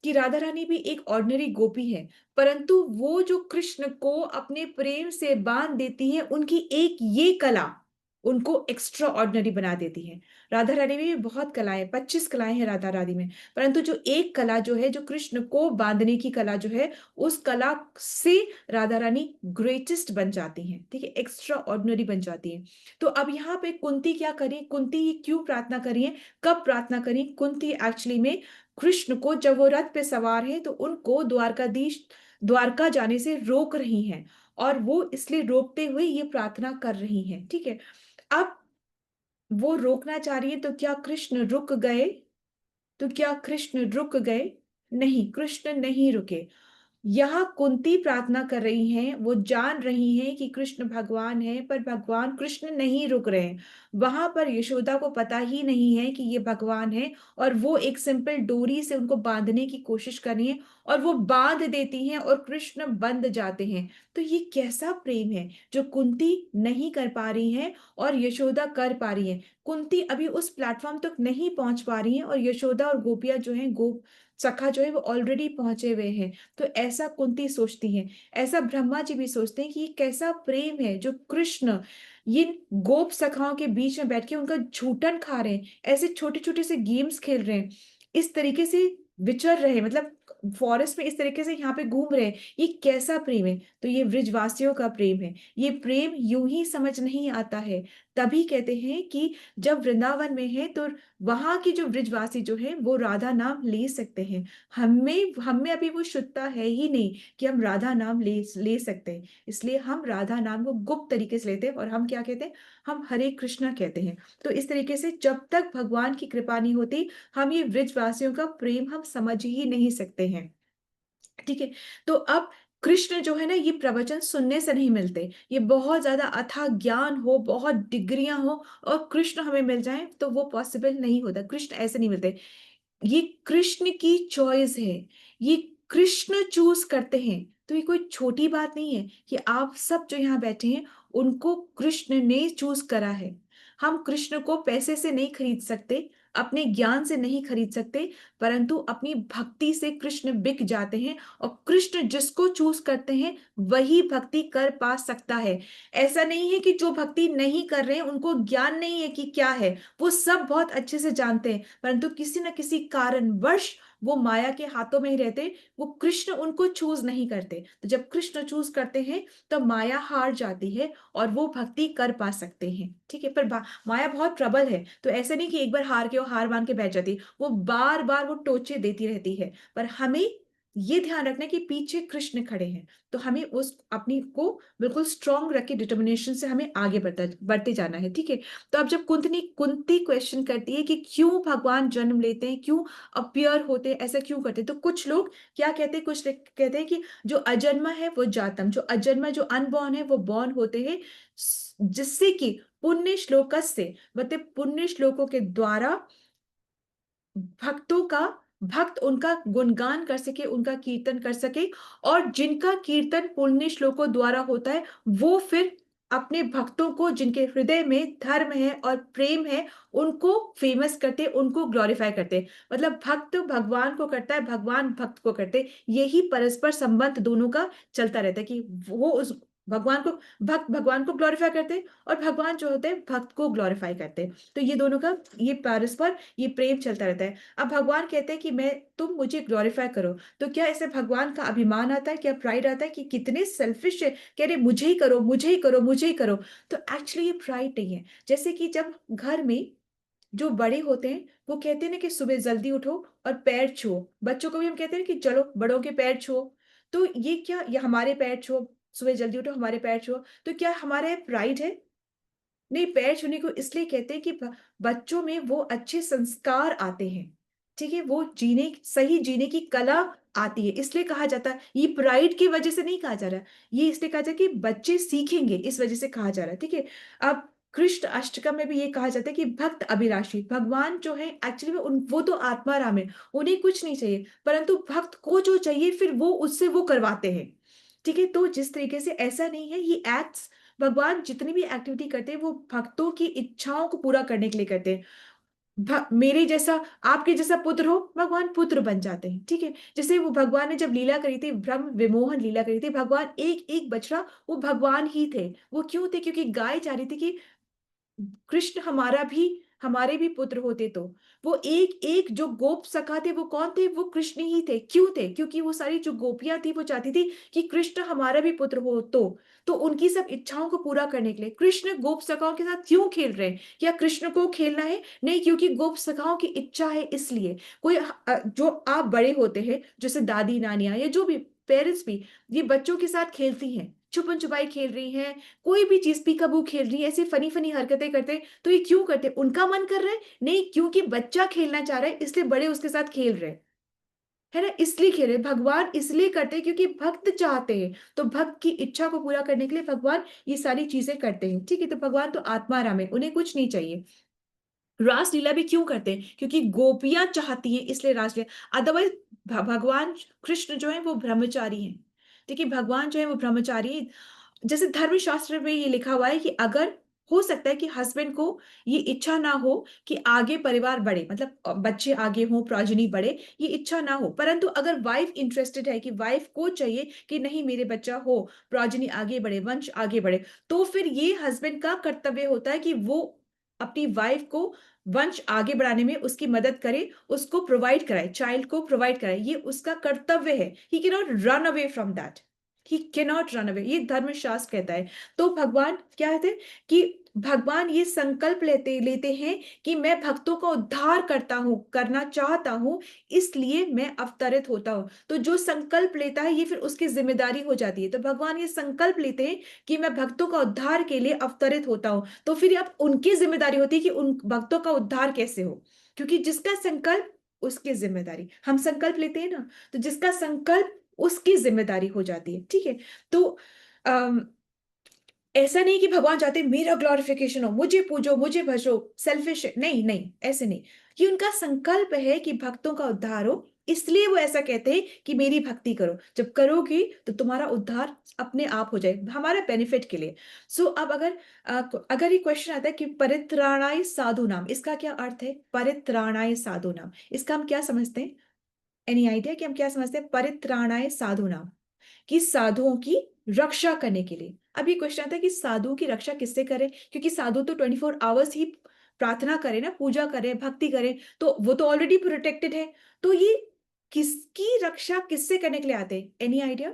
कि राधा रानी भी एक ऑर्डिनरी गोपी है, परंतु वो जो कृष्ण को अपने प्रेम से बांध देती है, उनकी एक ये कला उनको एक्स्ट्रा ऑर्डिनरी बना देती है। राधा रानी में भी बहुत कलाएं, 25 कलाएं हैं राधा रानी में, परंतु जो एक कला जो है, जो कृष्ण को बांधने की कला जो है, उस कला से राधा रानी ग्रेटेस्ट बन जाती हैं, ठीक है, एक्स्ट्रा ऑर्डिनरी बन जाती है। तो अब यहाँ पे कुंती क्या करी, कुंती क्यों प्रार्थना करी है, कब प्रार्थना करी कुंती, एक्चुअली में कृष्ण को जब वो रथ पे सवार है तो उनको द्वारका जाने से रोक रही हैं। और वो इसलिए रोकते हुए ये प्रार्थना कर रही हैं। ठीक है, अब वो रोकना चाह रही है, तो क्या कृष्ण रुक गए? तो क्या कृष्ण रुक गए? नहीं, कृष्ण नहीं रुके। यहाँ कुंती प्रार्थना कर रही हैं, वो जान रही हैं कि कृष्ण भगवान है, पर भगवान कृष्ण नहीं रुक रहे हैं। वहां पर यशोदा को पता ही नहीं है कि ये भगवान है, और वो एक सिंपल डोरी से उनको बांधने की कोशिश कर रही है, और वो बांध देती हैं और कृष्ण बंध जाते हैं। तो ये कैसा प्रेम है जो कुंती नहीं कर पा रही है और यशोदा कर पा रही है। कुंती अभी उस प्लेटफॉर्म तक नहीं पहुंच पा रही है, और यशोदा और गोपियां जो हैं, गोप सखा जो है, वो ऑलरेडी पहुंचे हुए हैं। तो ऐसा कुंती सोचती है, ऐसा ब्रह्मा जी भी सोचते हैं कि ये कैसा प्रेम है जो कृष्ण इन गोप सखाओं के बीच में बैठ के उनका झूठन खा रहे हैं, ऐसे छोटे छोटे से गेम्स खेल रहे हैं, इस तरीके से विचर रहे हैं, मतलब फॉरेस्ट में इस तरीके से यहाँ पे घूम रहे हैं। ये कैसा प्रेम है? तो ये ब्रिजवासियों का प्रेम है। ये प्रेम यूं ही समझ नहीं आता है। तभी कहते हैं कि जब वृंदावन में है तो वहां की जो ब्रिजवासी जो है वो राधा नाम ले सकते हैं। हमें अभी वो शुद्धता है ही नहीं कि हम राधा नाम ले सकते हैं, इसलिए हम राधा नाम को गुप्त तरीके से लेते हैं, और हम क्या कहते हैं? हम हरे कृष्णा कहते हैं। तो इस तरीके से जब तक भगवान की कृपा नहीं होती, हम ये ब्रिजवासियों का प्रेम हम समझ ही नहीं सकते हैं। ठीक है, तो अब कृष्ण जो है ना, ये प्रवचन सुनने से नहीं मिलते। ये बहुत ज्यादा अथाह ज्ञान हो, बहुत डिग्रियां हो, और कृष्ण हमें मिल जाए तो वो पॉसिबल नहीं होता। कृष्ण ऐसे नहीं मिलते। ये कृष्ण की चॉइस है, ये कृष्ण चूज करते हैं। तो ये कोई छोटी बात नहीं है कि आप सब जो यहाँ बैठे हैं उनको कृष्ण ने चूज करा है। हम कृष्ण को पैसे से नहीं खरीद सकते, अपने ज्ञान से नहीं खरीद सकते, परंतु अपनी भक्ति से कृष्ण बिक जाते हैं, और कृष्ण जिसको चूज करते हैं वही भक्ति कर पा सकता है। ऐसा नहीं है कि जो भक्ति नहीं कर रहे हैं उनको ज्ञान नहीं है कि क्या है, वो सब बहुत अच्छे से जानते हैं, परंतु किसी न किसी कारणवश वो माया के हाथों में ही रहते, वो कृष्ण उनको चूज नहीं करते। तो जब कृष्ण चूज करते हैं तो माया हार जाती है और वो भक्ति कर पा सकते हैं। ठीक है, पर माया बहुत प्रबल है, तो ऐसे नहीं कि एक बार हार के वो हार मान के बैठ जाती है, वो बार बार वो टोचे देती रहती है। पर हमें ये ध्यान रखना है कि पीछे कृष्ण खड़े हैं, तो हमें उस अपनी को बिल्कुल स्ट्रांग रख के डिटर्मिनेशन से हमें आगे बढ़ते जाना है। ठीक है, तो अब जब कुंती क्वेश्चन करती है कि क्यों भगवान जन्म लेते हैं, क्यों अपीयर होते हैं, ऐसा क्यों करते हैं, तो कुछ लोग क्या कहते हैं, कुछ लोग कहते हैं कि जो अजन्मा है वो जातम, जो अजन्मा जो अनबॉर्न है वो बॉर्न होते हैं, जिससे कि पुण्य श्लोक से, मतलब पुण्य श्लोकों के द्वारा भक्तों का भक्त उनका गुणगान कर सके, उनका कीर्तन कर सके, और जिनका कीर्तन पुण्य श्लोकों द्वारा होता है वो फिर अपने भक्तों को, जिनके हृदय में धर्म है और प्रेम है, उनको फेमस करते, उनको ग्लोरीफाई करते। मतलब भक्त भगवान को करता है, भगवान भक्त को करते, यही परस्पर संबंध दोनों का चलता रहता है कि वो उस भगवान को, भक्त भगवान को ग्लोरीफाई करते और भगवान जो होते हैं भक्त को ग्लोरीफाई करते। तो ये दोनों का ये परस्पर ये प्रेम चलता रहता है। अब भगवान कहते हैं कि मैं, तुम मुझे ग्लोरीफाई करो, तो क्या ऐसे भगवान का अभिमान आता है, क्या प्राइड आता है कि कितने सेल्फिश है, कह रहे मुझे ही करो, मुझे ही करो, मुझे ही करो। तो एक्चुअली ये प्राइड नहीं है। जैसे कि जब घर में जो बड़े होते हैं वो कहते हैं ना कि सुबह जल्दी उठो और पैर छुओ, बच्चों को भी हम कहते हैं कि चलो बड़ों के पैर छुओ। तो ये क्या, ये हमारे पैर छुओ, सुबह जल्दी उठो हमारे पैर छुओ, तो क्या हमारा प्राइड है? नहीं, पैर छूने को इसलिए कहते हैं कि बच्चों में वो अच्छे संस्कार आते हैं। ठीक है, वो सही जीने की कला आती है, इसलिए कहा जाता है। ये प्राइड की वजह से नहीं कहा जा रहा, ये इसलिए कहा जाता है कि बच्चे सीखेंगे, इस वजह से कहा जा रहा है। ठीक है, अब कृष्ण अष्टकम में भी ये कहा जाता है कि भक्त अभिलाषी, भगवान जो है एक्चुअली में वो तो आत्मा राम है, उन्हें कुछ नहीं चाहिए, परंतु भक्त को जो चाहिए फिर वो उससे वो करवाते हैं। ठीक है, तो जिस तरीके से ऐसा नहीं है, ये एक्ट्स, भगवान जितनी भी एक्टिविटी करते हैं वो भक्तों की इच्छाओं को पूरा करने के लिए करते हैं। मेरे जैसा, आपके जैसा पुत्र हो, भगवान पुत्र बन जाते हैं। ठीक है, जैसे वो भगवान ने जब लीला करी थी, ब्रह्म विमोहन लीला करी थी, भगवान एक एक बछड़ा वो भगवान ही थे। वो क्यों थे? क्योंकि गाय चाह रही थी कि कृष्ण हमारे भी पुत्र होते। तो वो एक एक जो गोप सखा थे वो कौन थे? वो कृष्ण ही थे। क्यों थे? क्योंकि वो सारी जो गोपियां थी वो चाहती थी कि कृष्ण हमारा भी पुत्र हो। तो उनकी सब इच्छाओं को पूरा करने के लिए कृष्ण गोप सखाओं के साथ क्यों खेल रहे हैं? क्या कृष्ण को खेलना है? नहीं, क्योंकि गोप सखाओं की इच्छा है, इसलिए। कोई जो आप बड़े होते हैं, जैसे दादी नानियां या जो भी पेरेंट्स भी, ये बच्चों के साथ खेलती हैं, छुपन छुपाई खेल रही हैं, कोई भी चीज पीकाबू खेल रही है, ऐसी फनी फनी हरकतें करते, तो ये क्यों करते? उनका मन कर रहा है? नहीं, क्योंकि बच्चा खेलना चाह रहा है इसलिए बड़े उसके साथ खेल रहे हैं, है ना, इसलिए खेल रहे। भगवान इसलिए करते हैं क्योंकि भक्त चाहते हैं, तो भक्त की इच्छा को पूरा करने के लिए भगवान ये सारी चीजें करते हैं, ठीक है। तो भगवान तो आत्माराम है, उन्हें कुछ नहीं चाहिए। रासलीला भी क्यों करते हैं? क्योंकि गोपियां चाहती हैं, इसलिए रासलीला। अदरवाइज भगवान कृष्ण जो है वो ब्रह्मचारी हैं, ठीक है, भगवान जो है वो ब्रह्मचारी हैं। जैसे धर्मशास्त्र में ये लिखा हुआ है कि अगर हो सकता है कि हस्बैंड को ये इच्छा ना हो कि आगे परिवार बढ़े, मतलब बच्चे आगे हों, प्रोजनी बढ़े, ये इच्छा ना हो, परंतु अगर वाइफ इंटरेस्टेड है कि वाइफ को चाहिए कि नहीं मेरे बच्चा हो, प्रोजनी आगे बढ़े, वंश आगे बढ़े, तो फिर ये हस्बैंड का कर्तव्य होता है कि वो अपनी वाइफ को वंश आगे बढ़ाने में उसकी मदद करे, उसको प्रोवाइड कराए, चाइल्ड को प्रोवाइड कराए, ये उसका कर्तव्य है। He can not run away from that, he can not run away, ये धर्मशास्त्र कहता है। तो भगवान क्या कहते हैं कि भगवान ये संकल्प लेते हैं कि मैं भक्तों का उद्धार करता हूं, करना चाहता हूं, इसलिए मैं अवतरित होता हूं। तो जो संकल्प लेता है ये फिर उसकी जिम्मेदारी हो जाती है। तो भगवान ये संकल्प लेते हैं कि मैं भक्तों का उद्धार के लिए अवतरित होता हूं, तो फिर अब उनकी जिम्मेदारी होती है कि उन भक्तों का उद्धार कैसे हो, क्योंकि जिसका संकल्प उसकी जिम्मेदारी। हम संकल्प लेते हैं ना, तो जिसका संकल्प उसकी जिम्मेदारी हो जाती है, ठीक है। तो अम, ऐसा नहीं कि भगवान चाहते मेरा ग्लोरिफिकेशन हो, मुझे पूजो, मुझे भजो, सेल्फिश है, नहीं नहीं, ऐसे नहीं। ये उनका संकल्प है कि भक्तों का उद्धार हो, इसलिए वो ऐसा कहते हैं कि मेरी भक्ति करो, जब करोगी तो तुम्हारा उद्धार अपने आप हो जाए, हमारे बेनिफिट के लिए। सो अब अगर ये क्वेश्चन आता है कि परित्राणाय साधु नाम, इसका क्या अर्थ है? परित्राणाय साधु नाम, इसका हम क्या समझते हैं? एनी आइडिया कि हम क्या समझते हैं परित्राणाय साधु नाम? कि साधुओं की रक्षा करने के लिए। अब ये क्वेश्चन आता है कि साधुओं की रक्षा किससे करें? क्योंकि साधु तो 24 आवर्स ही प्रार्थना करे ना, पूजा करे, भक्ति करे, तो वो तो ऑलरेडी प्रोटेक्टेड है। तो ये किसकी रक्षा किससे करने के लिए आते हैं? Any idea?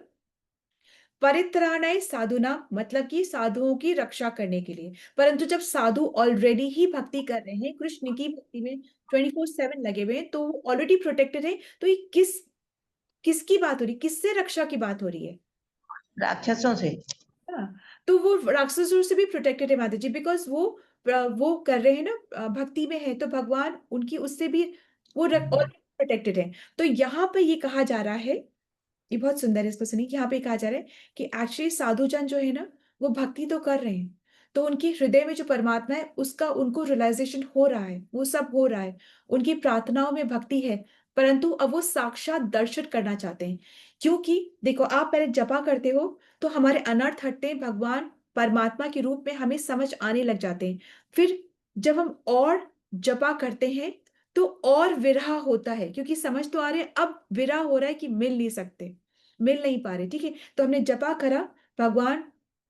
परित्राणाय साधुना मतलब कि साधुओं की रक्षा करने के लिए। परंतु जब साधु ऑलरेडी ही भक्ति कर रहे हैं, कृष्ण की भक्ति में 24/7 लगे हुए हैं, तो ऑलरेडी प्रोटेक्टेड है, तो ये किसकी बात हो रही, किससे रक्षा की बात हो रही है? राक्षसों से। हाँ, तो वो राक्षसों से भी प्रोटेक्टेड है माता जी, बिकॉज वो कर रहे हैं ना, भक्ति में है, तो भगवान उनकी उससे भी वो प्रोटेक्टेड है। तो यहाँ पे ये कहा जा रहा है, ये बहुत सुंदर है, इसको सुनिए। यहाँ पे कहा जा रहा है कि एक्चुअली साधुजन जो है ना, वो भक्ति तो कर रहे हैं, तो उनके हृदय में जो परमात्मा है उसका उनको रियलाइजेशन हो रहा है, वो सब हो रहा है, उनकी प्रार्थनाओं में भक्ति है, परंतु अब वो साक्षात दर्शन करना चाहते हैं। क्योंकि देखो, आप पहले जपा करते हो तो हमारे अनर्थ हटते हैं, भगवान परमात्मा के रूप में हमें समझ आने लग जाते हैं। फिर जब हम और जपा करते हैं तो और विरह होता है, क्योंकि समझ तो आ रहे हैं, अब विरह हो रहा है कि मिल नहीं सकते, मिल नहीं पा रहे, ठीक है। तो हमने जपा करा, भगवान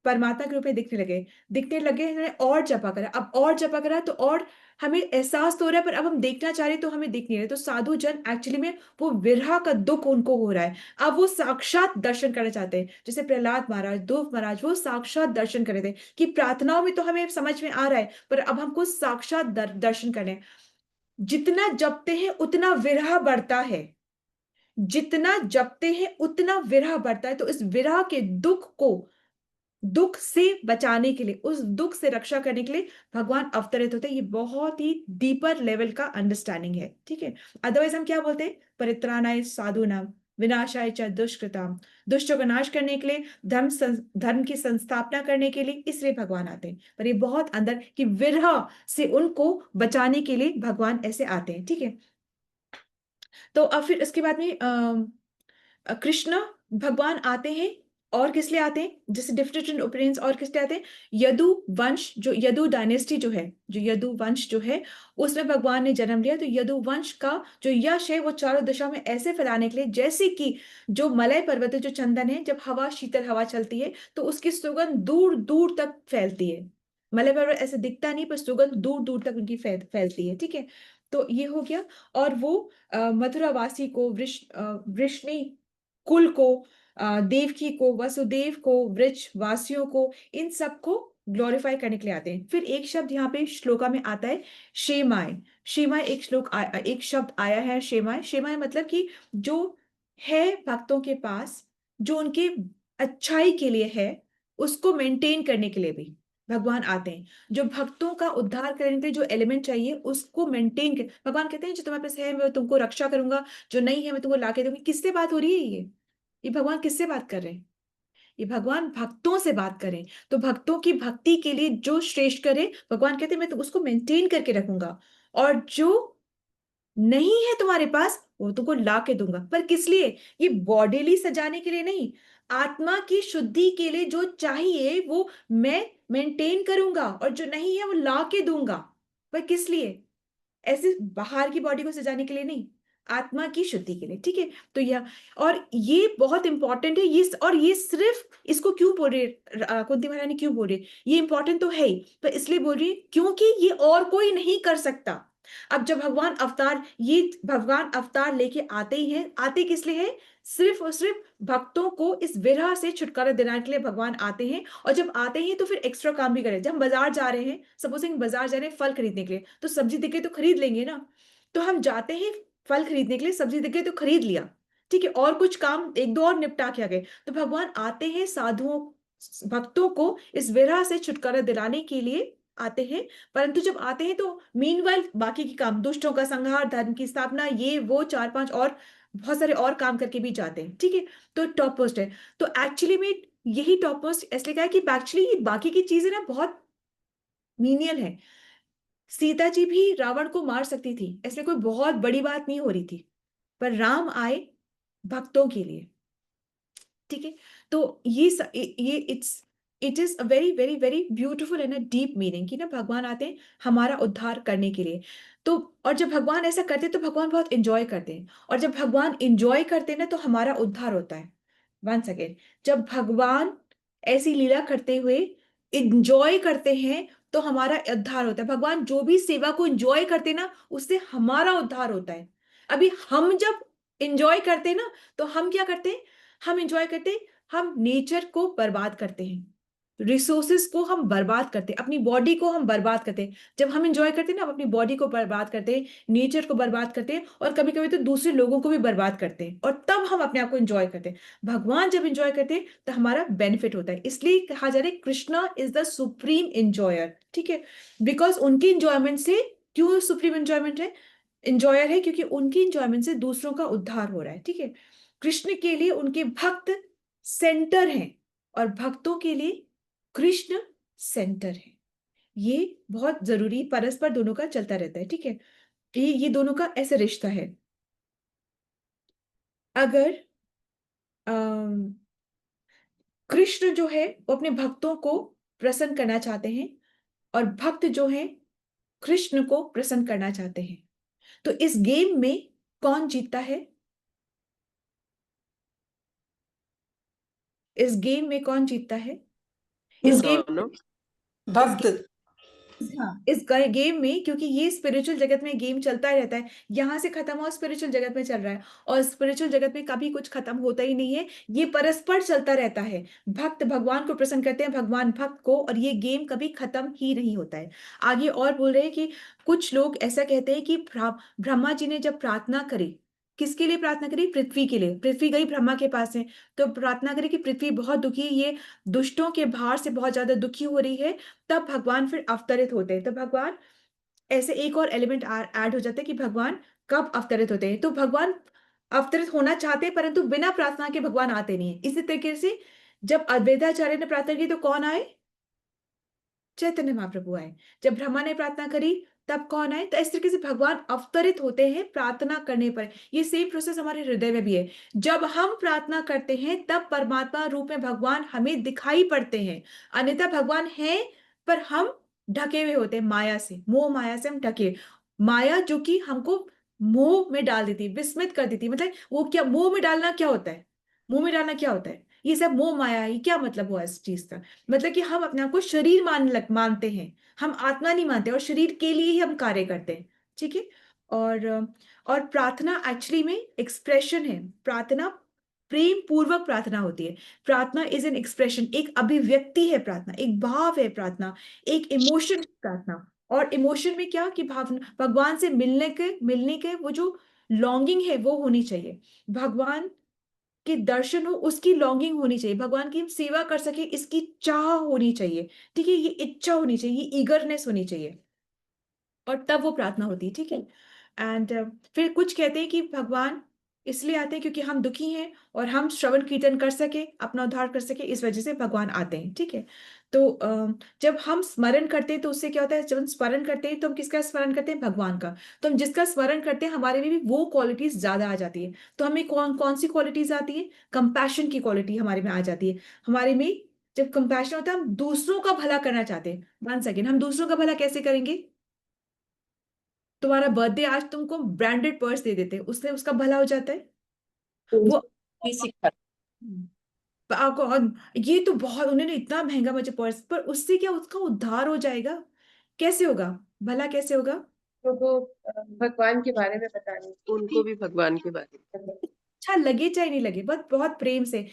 परमात्मा के रूप में दिखने लगे, हमने और जपा करा, अब और जपा करा, तो और हमें एहसास तो हो रहा है, पर अब हम देखना चाह रहे तो हमें दिख नहीं रहे। तो साधु जन एक्चुअली में वो विरह का दुख उनको हो रहा है, अब वो साक्षात दर्शन करना चाहते हैं। जैसे प्रहलाद महाराज, ध्रुव महाराज, वो साक्षात दर्शन कर रहे थे कि प्रार्थनाओं में तो हमें समझ में आ रहा है, पर अब हमको साक्षात दर्शन करने। जितना जपते हैं उतना विरह बढ़ता है, जितना जपते हैं उतना विरह बढ़ता है। तो इस विरह के दुख से बचाने के लिए, उस दुख से रक्षा करने के लिए भगवान अवतरित होते हैं। ये बहुत ही डीपर लेवल का अंडरस्टैंडिंग है, ठीक है। अदरवाइज हम क्या बोलते हैं? परित्राणाय साधूनाम विनाशाय च दुष्कृताम, दुष्टों का नाश करने के लिए, धर्म की संस्थापना करने के लिए, इसलिए भगवान आते हैं। पर ये बहुत अंदर कि विरह से उनको बचाने के लिए भगवान ऐसे आते हैं, ठीक है। तो अब फिर इसके बाद में कृष्ण भगवान आते हैं, और किस लिए आते हैं? जैसे डिफरेंट ओपिनियंस, और किस लिए आते हैं? यदु वंश, जो यदु डायनेस्टी जो है, जो यदु वंश जो है, उसमें भगवान ने जन्म लिया। तो यदु वंश का जो यश है वो चारों दिशा में ऐसे फैलाने के लिए, जैसे कि जो मलय पर्वत है, जो चंदन है, जब हवा, शीतल हवा चलती है तो उसकी सुगंध दूर दूर तक फैलती है। मलय पर्वत ऐसे दिखता नहीं, पर सुगंध दूर दूर तक उनकी फैलती है, ठीक है। तो ये हो गया। और वो मथुरावासी को, वृष्णि कुल को, देवकी को, वसुदेव को, वृक्ष वासियों को, इन सबको ग्लोरीफाई करने के लिए आते हैं। फिर एक शब्द यहाँ पे श्लोका में आता है, शेमाय। शेमाय एक शब्द आया है, शेमाय। शेमाय मतलब कि जो है भक्तों के पास, जो उनके अच्छाई के लिए है, उसको मेंटेन करने के लिए भी भगवान आते हैं। जो भक्तों का उद्धार करने के लिए जो एलिमेंट चाहिए उसको मेंटेन कर, भगवान कहते हैं जो तुम्हारे पास है मैं तुमको रक्षा करूंगा, जो नहीं है मैं तुमको लाके दूंगी। किससे बात हो रही है ये भगवान किससे बात कर रहे हैं? ये भगवान भक्तों से बात करें। तो भक्तों की भक्ति के लिए जो श्रेष्ठ करे, भगवान कहते हैं मैं तो उसको मेंटेन करके रखूंगा, और जो नहीं है तुम्हारे पास वो तुमको ला के दूंगा। पर किस लिए? ये बॉडीली सजाने के लिए नहीं, आत्मा की शुद्धि के लिए जो चाहिए वो मैं मेंटेन करूंगा, और जो नहीं है वो ला के दूंगा। पर किस लिए? ऐसे बाहर की बॉडी को सजाने के लिए नहीं, आत्मा की शुद्धि के लिए। ठीक है, तो यह, और ये बहुत इंपॉर्टेंट है ये, और ये सिर्फ इसको क्यों बोल रही है कुंती महारानी, क्यों बोल रही है? ये इंपॉर्टेंट तो है ही, पर इसलिए बोल रही है क्योंकि ये और कोई नहीं कर सकता। अब जब भगवान अवतार, ये भगवान अवतार लेके आते ही हैं, आते किस लिए है? सिर्फ और सिर्फ भक्तों को इस विरह से छुटकारा दिलाने के लिए भगवान आते हैं। और जब आते हैं तो फिर एक्स्ट्रा काम भी करें। जब हम बाजार जा रहे हैं, सपोजिंग बाजार जा रहे हैं फल खरीदने के लिए, तो सब्जी दिखे तो खरीद लेंगे ना। तो हम जाते हैं फल खरीदने के लिए, सब्जी दिखे तो खरीद लिया, ठीक है, और कुछ काम एक दो और निपटा के आ गए। तो भगवान आते हैं साधुओं भक्तों को इस विरह से छुटकारा दिलाने के लिए आते हैं। परंतु जब आते हैं तो मीनवाइल बाकी के काम, दुष्टों का संहार, धर्म की स्थापना, ये वो 4-5 और बहुत सारे और काम करके भी जाते हैं। ठीक है, तो टॉप पोस्ट है। तो एक्चुअली में यही टॉप पोस्ट इसलिए कहा कि एक्चुअली बाकी की चीजें ना बहुत मीनियल है। सीता जी भी रावण को मार सकती थी, इसलिए कोई बहुत बड़ी बात नहीं हो रही थी, पर राम आए भक्तों के लिए। ठीक है, तो ये it is a very very very beautiful and a deep meaning कि ना भगवान आते हैं हमारा उद्धार करने के लिए। तो और जब भगवान ऐसा करते हैं तो भगवान बहुत इंजॉय करते हैं, और जब भगवान इंजॉय करते हैं ना तो हमारा उद्धार होता है। वंस अगेन, जब भगवान ऐसी लीला करते हुए इंजॉय करते हैं तो हमारा उद्धार होता है। भगवान जो भी सेवा को इंजॉय करते हैं ना उससे हमारा उद्धार होता है। अभी हम जब इंजॉय करते हैं ना तो हम क्या करते हैं? हम इंजॉय करते हैं, हम नेचर को बर्बाद करते हैं, रिसोर्सेस को हम बर्बाद करते हैं, अपनी बॉडी को हम बर्बाद करते हैं। जब हम इंजॉय करते हैं ना, हम अपनी बॉडी को बर्बाद करते हैं, नेचर को बर्बाद करते हैं, और कभी कभी तो दूसरे लोगों को भी बर्बाद करते हैं, और तब हम अपने आप को इंजॉय करते हैं। भगवान जब इंजॉय करते हैं तो हमारा बेनिफिट होता है। इसलिए कहा जा रहा है Krishna is the supreme enjoyer. ठीक है, बिकॉज उनकी इंजॉयमेंट से, क्यों सुप्रीम इंजॉयमेंट है, इंजॉयर है? क्योंकि उनकी इंजॉयमेंट से दूसरों का उद्धार हो रहा है। ठीक है, कृष्ण के लिए उनके भक्त सेंटर हैं, और भक्तों के लिए कृष्ण सेंटर है। ये बहुत जरूरी, परस्पर दोनों का चलता रहता है। ठीक है, ये दोनों का ऐसा रिश्ता है। अगर कृष्ण जो है वो अपने भक्तों को प्रसन्न करना चाहते हैं, और भक्त जो है कृष्ण को प्रसन्न करना चाहते हैं, तो इस गेम में कौन जीतता है? इस गेम में कौन जीतता है? इस गेम दोनों भक्त। हाँ, इस गेम में, क्योंकि ये स्पिरिचुअल जगत में गेम चलता ही रहता है, यहाँ से खत्म हुआ स्पिरिचुअल जगत में चल रहा है, और स्पिरिचुअल जगत में कभी कुछ खत्म होता ही नहीं है, ये परस्पर चलता रहता है। भक्त भगवान को प्रसन्न करते हैं, भगवान भक्त को, और ये गेम कभी खत्म ही नहीं होता है। आगे और बोल रहे हैं कि कुछ लोग ऐसा कहते हैं कि ब्रह्मा जी ने जब प्रार्थना करी, किसके लिए प्रार्थना करी? पृथ्वी के लिए। पृथ्वी गई ब्रह्मा के पास है, तो प्रार्थना करी कि पृथ्वी बहुत दुखी है, ये दुष्टों के भार से बहुत ज्यादा दुखी हो रही है। तब भगवान फिर अवतरित होते हैं। तो भगवान ऐसे एक और एलिमेंट ऐड हो जाता है कि भगवान कब अवतरित होते हैं। तो भगवान अवतरित होना चाहते हैं, परंतु बिना प्रार्थना के भगवान आते नहीं है। इसी तरीके से जब अद्वैताचार्य ने प्रार्थना की तो कौन आए? चैतन्य महाप्रभु आए। जब ब्रह्मा ने प्रार्थना करी तब कौन आए? तो इस तरीके से भगवान अवतरित होते हैं प्रार्थना करने पर। ये सेम प्रोसेस हमारे हृदय में भी है। जब हम प्रार्थना करते हैं तब परमात्मा रूप में भगवान हमें दिखाई पड़ते हैं। अन्यथा भगवान है पर हम ढके हुए होते हैं माया से, मोह माया से हम ढके। माया जो कि हमको मोह में डाल देती है, विस्मित कर देती है। मतलब वो क्या, मोह में डालना क्या होता है? मुंह में डालना क्या होता है? ये सब मोह माया है। क्या मतलब हुआ इस चीज का? मतलब कि हम अपने आप को शरीर मानते हैं, हम आत्मा नहीं मानते, और शरीर के लिए ही हम कार्य करते हैं। ठीक है, और प्रार्थना एक्चुअली में एक्सप्रेशन है। प्रार्थना प्रेम पूर्वक प्रार्थना होती है। प्रार्थना इज एन एक्सप्रेशन, एक अभिव्यक्ति है प्रार्थना, एक भाव है प्रार्थना, एक इमोशन प्रार्थना। और इमोशन में क्या कि भावना, भगवान से मिलने के वो जो लॉन्गिंग है वो होनी चाहिए। भगवान के दर्शन हो, उसकी लॉन्गिंग होनी चाहिए, भगवान की हम सेवा कर सके इसकी चाह होनी चाहिए, ठीक है, ये इच्छा होनी चाहिए, ये ईगरनेस होनी चाहिए, और तब वो प्रार्थना होती है, ठीक है। एंड फिर कुछ कहते हैं कि भगवान इसलिए आते हैं क्योंकि हम दुखी हैं और हम श्रवण कीर्तन कर सके, अपना उद्धार कर सके, इस वजह से भगवान आते हैं, ठीक है। तो जब हम स्मरण करते हैं तो उससे क्या होता है, जब हम स्मरण करते हैं तो हम किसका स्मरण करते हैं, भगवान का। तो हम जिसका स्मरण करते हैं हमारे में भी वो क्वालिटीज ज्यादा आ जाती है। तो हमें कौन कौन सी क्वालिटीज आती है, कंपैशन की क्वालिटी हमारे में आ जाती है। हमारे में जब कंपैशन होता है हम दूसरों का भला करना चाहते हैं। वन सेकेंड, हम दूसरों का भला कैसे करेंगे, तुम्हारा बर्थडे आज तुमको ब्रांडेड पर्स दे देते हैं, उससे उसका भला हो जाता है वो। ये सिखा आपको और ये तो बहुत, उन्होंने इतना महंगा मुझे पर्स, पर उससे क्या उसका उद्धार हो जाएगा, कैसे होगा, भला कैसे होगा। तो वो भगवान के बारे में बताने, उनको भी भगवान के बारे में। अच्छा लगे चाहे नहीं लगे, बहुत बहुत प्रेम से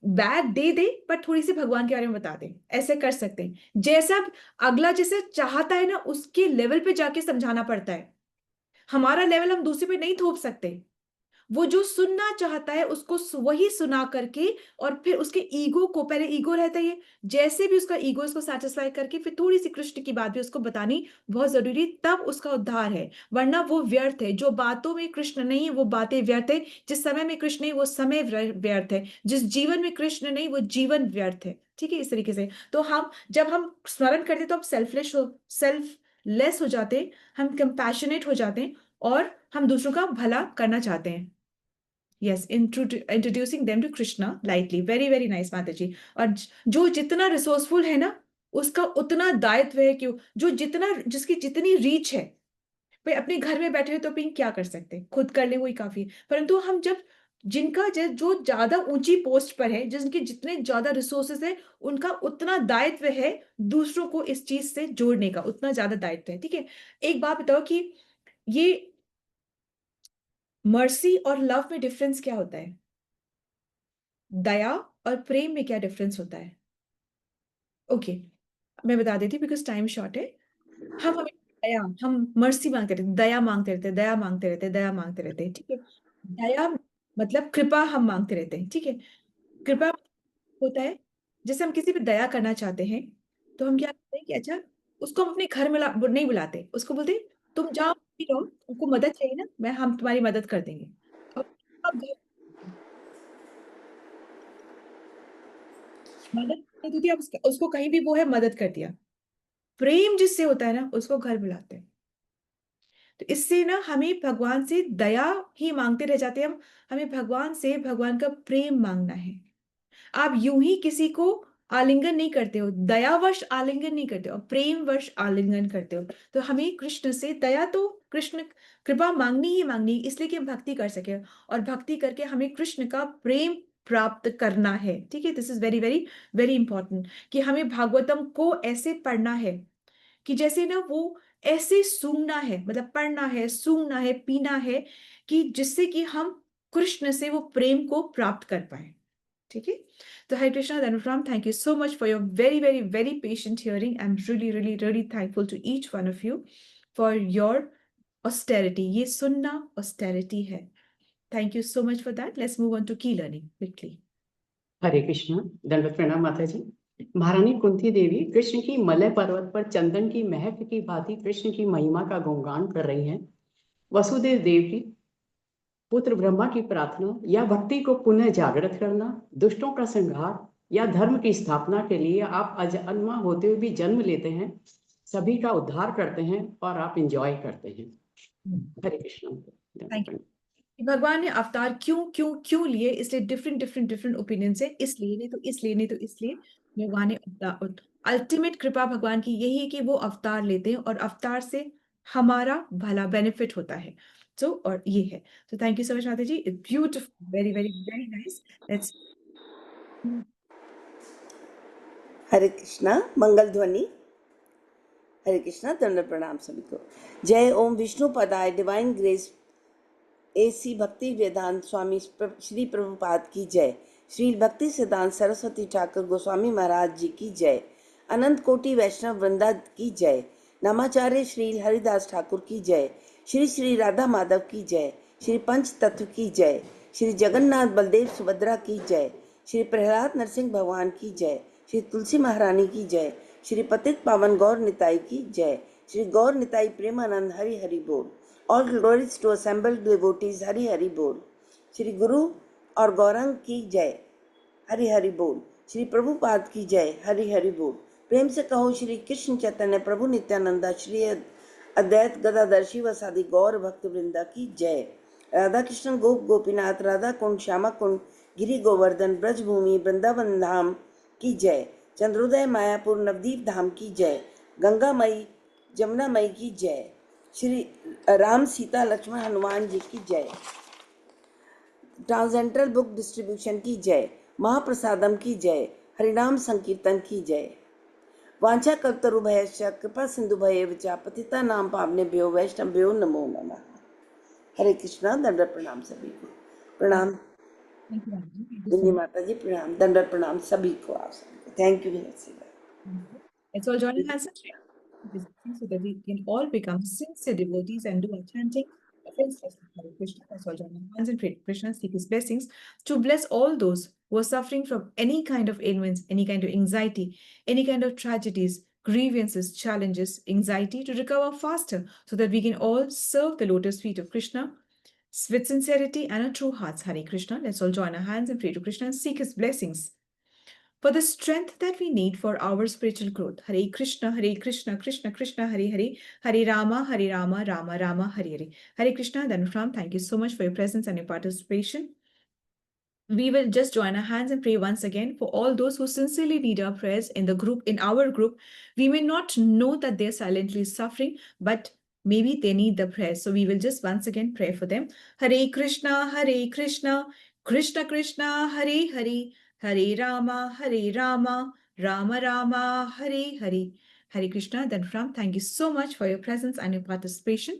बैग दे दे, पर थोड़ी सी भगवान के बारे में बता दे, ऐसे कर सकते हैं। जैसा अगला जैसे चाहता है ना, उसके लेवल पे जाके समझाना पड़ता है। हमारा लेवल हम दूसरे पे नहीं थोप सकते। वो जो सुनना चाहता है उसको वही सुना करके, और फिर उसके ईगो को, पहले ईगो रहता है, ये जैसे भी उसका ईगो उसको सेटिस्फाई करके फिर थोड़ी सी कृष्ण की बात भी उसको बतानी बहुत जरूरी, तब उसका उद्धार है। वरना वो व्यर्थ है, जो बातों में कृष्ण नहीं वो बातें व्यर्थ है, जिस समय में कृष्ण नहीं वो समय व्यर्थ है, जिस जीवन में कृष्ण नहीं वो जीवन व्यर्थ है, ठीक है, इस तरीके से। तो हम जब हम स्मरण करते तो हम सेल्फलेस हो जाते हैं, हम कंपैशनेट हो जाते हैं, और हम दूसरों का भला करना चाहते हैं। Yes, introducing them to Krishna lightly. Very, very nice, माताजी। और जो जितना रिसोर्सफुल है ना, उसका उतना दायित्व है, क्यों, जो जितना, जिसकी जितनी रीच है, भाई अपने घर में बैठे हुए तो अपन क्या कर सकते हैं, खुद कर ले वही काफी है। परंतु हम जब जिनका जो ज्यादा ऊंची पोस्ट पर है, जिनके जितने ज्यादा रिसोर्सेस है, उनका उतना दायित्व है दूसरों को इस चीज से जोड़ने का, उतना ज्यादा दायित्व है, ठीक है। एक बात बताओ कि ये मर्सी और लव में डिफरेंस क्या होता है, दया और प्रेम में क्या डिफरेंस होता है। ओके, मैं बता देती हूँ बिकॉज टाइम शॉर्ट है। हम हमें दया, हम मर्सी मांगते रहते, दया मांगते रहते, दया मांगते रहते, दया मांगते रहते हैं, ठीक है। दया मतलब कृपा हम मांगते रहते हैं, ठीक है। कृपा होता है जैसे हम किसी पे दया करना चाहते हैं, तो हम क्या करते हैं कि अच्छा, उसको हम अपने घर में नहीं बुलाते, उसको बोलते हैं, तुम जाओ भी रहो, तुमको मदद चाहिए ना, हम तुम्हारी मदद कर देंगे। अब आप घर मदद नहीं दी, आप उसको कहीं भी वो है मदद कर दिया। प्रेम जिससे होता है ना, उसको घर बुलाते हैं। तो इससे ना हमें भगवान से दया ही मांगते रह जाते हैं हम, हमें भगवान से भगवान का प्रेम मांगना है। आप यूं ही किसी को आलिंगन नहीं करते हो, दयावश आलिंगन नहीं करते हो, प्रेमवश आलिंगन करते हो। तो हमें कृष्ण से दया, तो कृष्ण कृपा मांगनी ही मांगनी, इसलिए कि हम भक्ति कर सके, और भक्ति करके हमें कृष्ण का प्रेम प्राप्त करना है, ठीक है। This is very very very important, कि हमें भागवतम को ऐसे पढ़ना है कि जैसे ना वो ऐसे सूंघना है, मतलब पढ़ना है, सूंघना है, पीना है, कि जिससे कि हम कृष्ण से वो प्रेम को प्राप्त कर पाए, ठीक है। तो Hare Krishna Dhanuram, thank you so much for your very very very patient hearing. I am really really really thankful to each one of you for your austerity. ये सुनना ऑस्टेरिटी है। Thank you so much for that. Let's move on to key learning quickly. Hare Krishna, दंडवत प्रणाम माता जी। महारानी कुंती देवी कृष्ण की Malay पर्वत पर चंदन की महक की भांति कृष्ण की महिमा का गुणगान कर रही हैं। वसुदेव देव की पुत्र ब्रह्मा की प्रार्थना या भक्ति को पुनः जागृत करना, दुष्टों का संहार या धर्म की स्थापना के लिए आप अजन्मा होते हुए भी जन्म लेते हैं, सभी का उद्धार करते हैं और आप इंजॉय करते हैं। हरे कृष्ण। Thank you. भगवान ने अवतार क्यों क्यों क्यों लिए, इसलिए डिफरेंट डिफरेंट डिफरेंट ओपिनियन है, इसलिए नहीं तो इसलिए, नहीं तो इसलिए भगवान ने अल्टीमेट कृपा भगवान की यही है कि वो अवतार लेते हैं और अवतार से हमारा भला बेनिफिट होता है। सो और ये है। तो thank you so much Mata ji, beautiful, very very very nice. Let's Hare Krishna, मंगल ध्वनि। हरे कृष्णा, दंड प्रणाम सभी को। जय ओम विष्णु पदाय डिवाइन ग्रेस AC भक्ति वेदांत स्वामी श्री प्रभुपाद की जय। श्री भक्ति सिद्धांत सरस्वती ठाकुर गोस्वामी महाराज जी की जय। अनंत कोटि वैष्णव वृंदा की जय। नामाचार्य श्री हरिदास ठाकुर की जय। श्री श्री राधा माधव की जय। श्री पंच तत्व की जय। श्री जगन्नाथ बलदेव सुभद्रा की जय। श्री प्रहलाद नरसिंह भगवान की जय। श्री तुलसी महारानी की जय। श्री पतित पावन गौर निताई की जय। श्री गौर निताई प्रेमानंद हरि हरि बोल। All glories to assembled devotees Hari Hari बोल। श्री गुरु और गौरंग की जय हरि हरि बोल। श्री प्रभुपाद की जय हरि हरि बोल। प्रेम से कहो श्री कृष्ण चैतन्य प्रभु नित्यानंदा श्री अद्वैत गदाधर शिवासादि गौर भक्त वृंदा की जय। राधा कृष्ण गोप गोपीनाथ राधा कुंड श्यामा कुंड गिरि गोवर्धन ब्रजभूमि वृंदावन धाम की जय। चंद्रोदय मायापुर नवदीप धाम की जय। गंगा मई जमुना मई की जय। श्री राम सीता लक्ष्मण हनुमान जी की जय। ट्रांसेंट्रल बुक डिस्ट्रीब्यूशन की जय। महाप्रसादम की जय। हरिनाम संकीर्तन की जय। वांछा कल्पतरुभ्यश्च कृपा सिंधुभ्येव च पतितानां पावनेभ्यो वैष्णवेभ्यो नमो नमः। हरे कृष्णा। दंडवत प्रणाम सभी को। प्रणाम Thank you, Madam Ji. Thank you so bindi much. माता जी। प्रणाम दंडवत प्रणाम सभी को, आप सभी को। Thank you very much. Let's all join hands and pray this blessing so that we can all become sincere devotees and do a chanting of Hare Krishna. Let's all join hands and pray. Krishna seek his blessings to bless all those who are suffering from any kind of ailments, any kind of anxiety, any kind of tragedies, grievances, challenges, anxiety, to recover faster so that we can all serve the lotus feet of Krishna with sincerity and a true heart. Hare Krishna. Let's all join our hands and pray to Krishna and seek his blessings for the strength that we need for our spiritual growth. Hare Krishna, Krishna Krishna, Hare Hare, Hare Rama, Rama Rama, Hare Hare. Hare Krishna. Dhanufram, thank you so much for your presence and your participation. We will just join our hands and pray once again for all those who sincerely need our prayers in the group, in our group. We may not know that they're silently suffering, but maybe they need the prayer. So we will just once again pray for them. Hare Krishna, Krishna Krishna, Hare Hare, Hare Rama, Rama Rama, Hare Hare. Hare Krishna. Dhanufram, thank you so much for your presence and your participation.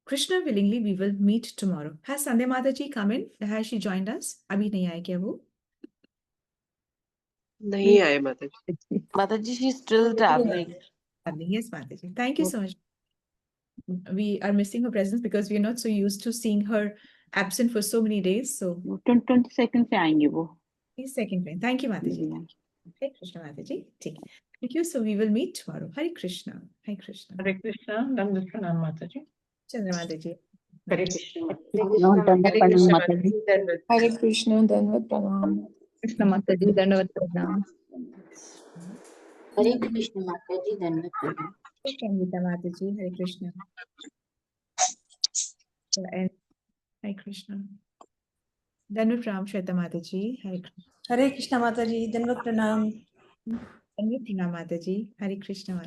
Krishna willingly, we will meet tomorrow. Has Sandhya Mataji come in? Has she joined us? अभी नहीं आए क्या वो? नहीं आए माता जी। माता जी, she is still traveling. Yes, Mataji. Thank you so much. We are missing her presence because we are not so used to seeing her absent for so many days. So 20 seconds से आएंगे वो. please second friend. Thank you, Mataji. Thank you. Hare Krishna, Mataji. ठीक है. Thank you. So we will meet tomorrow. Hare Krishna. Hare Krishna. हरे कृष्णा। दंडवत प्रणाम माता जी। Chandra Mataji. Hare Krishna. दंडवत हरे प्रणाम कृष्ण माता जी। दंडवत। हरे कृष्ण धन्यवाद प्रणाम। कृष्ण माता जी दंडवत प्रणाम। हरे कृष्ण माता जी, धन्यवाद प्रणाम. Sangita Mataji. Hare Krishna. And Hare Krishna. Dhanupram Shweta Mataji. Hare Krishna. हरे कृष्ण माता जी धन्यवाद प्रणाम। Dhanupram Mataji. Hare Krishna.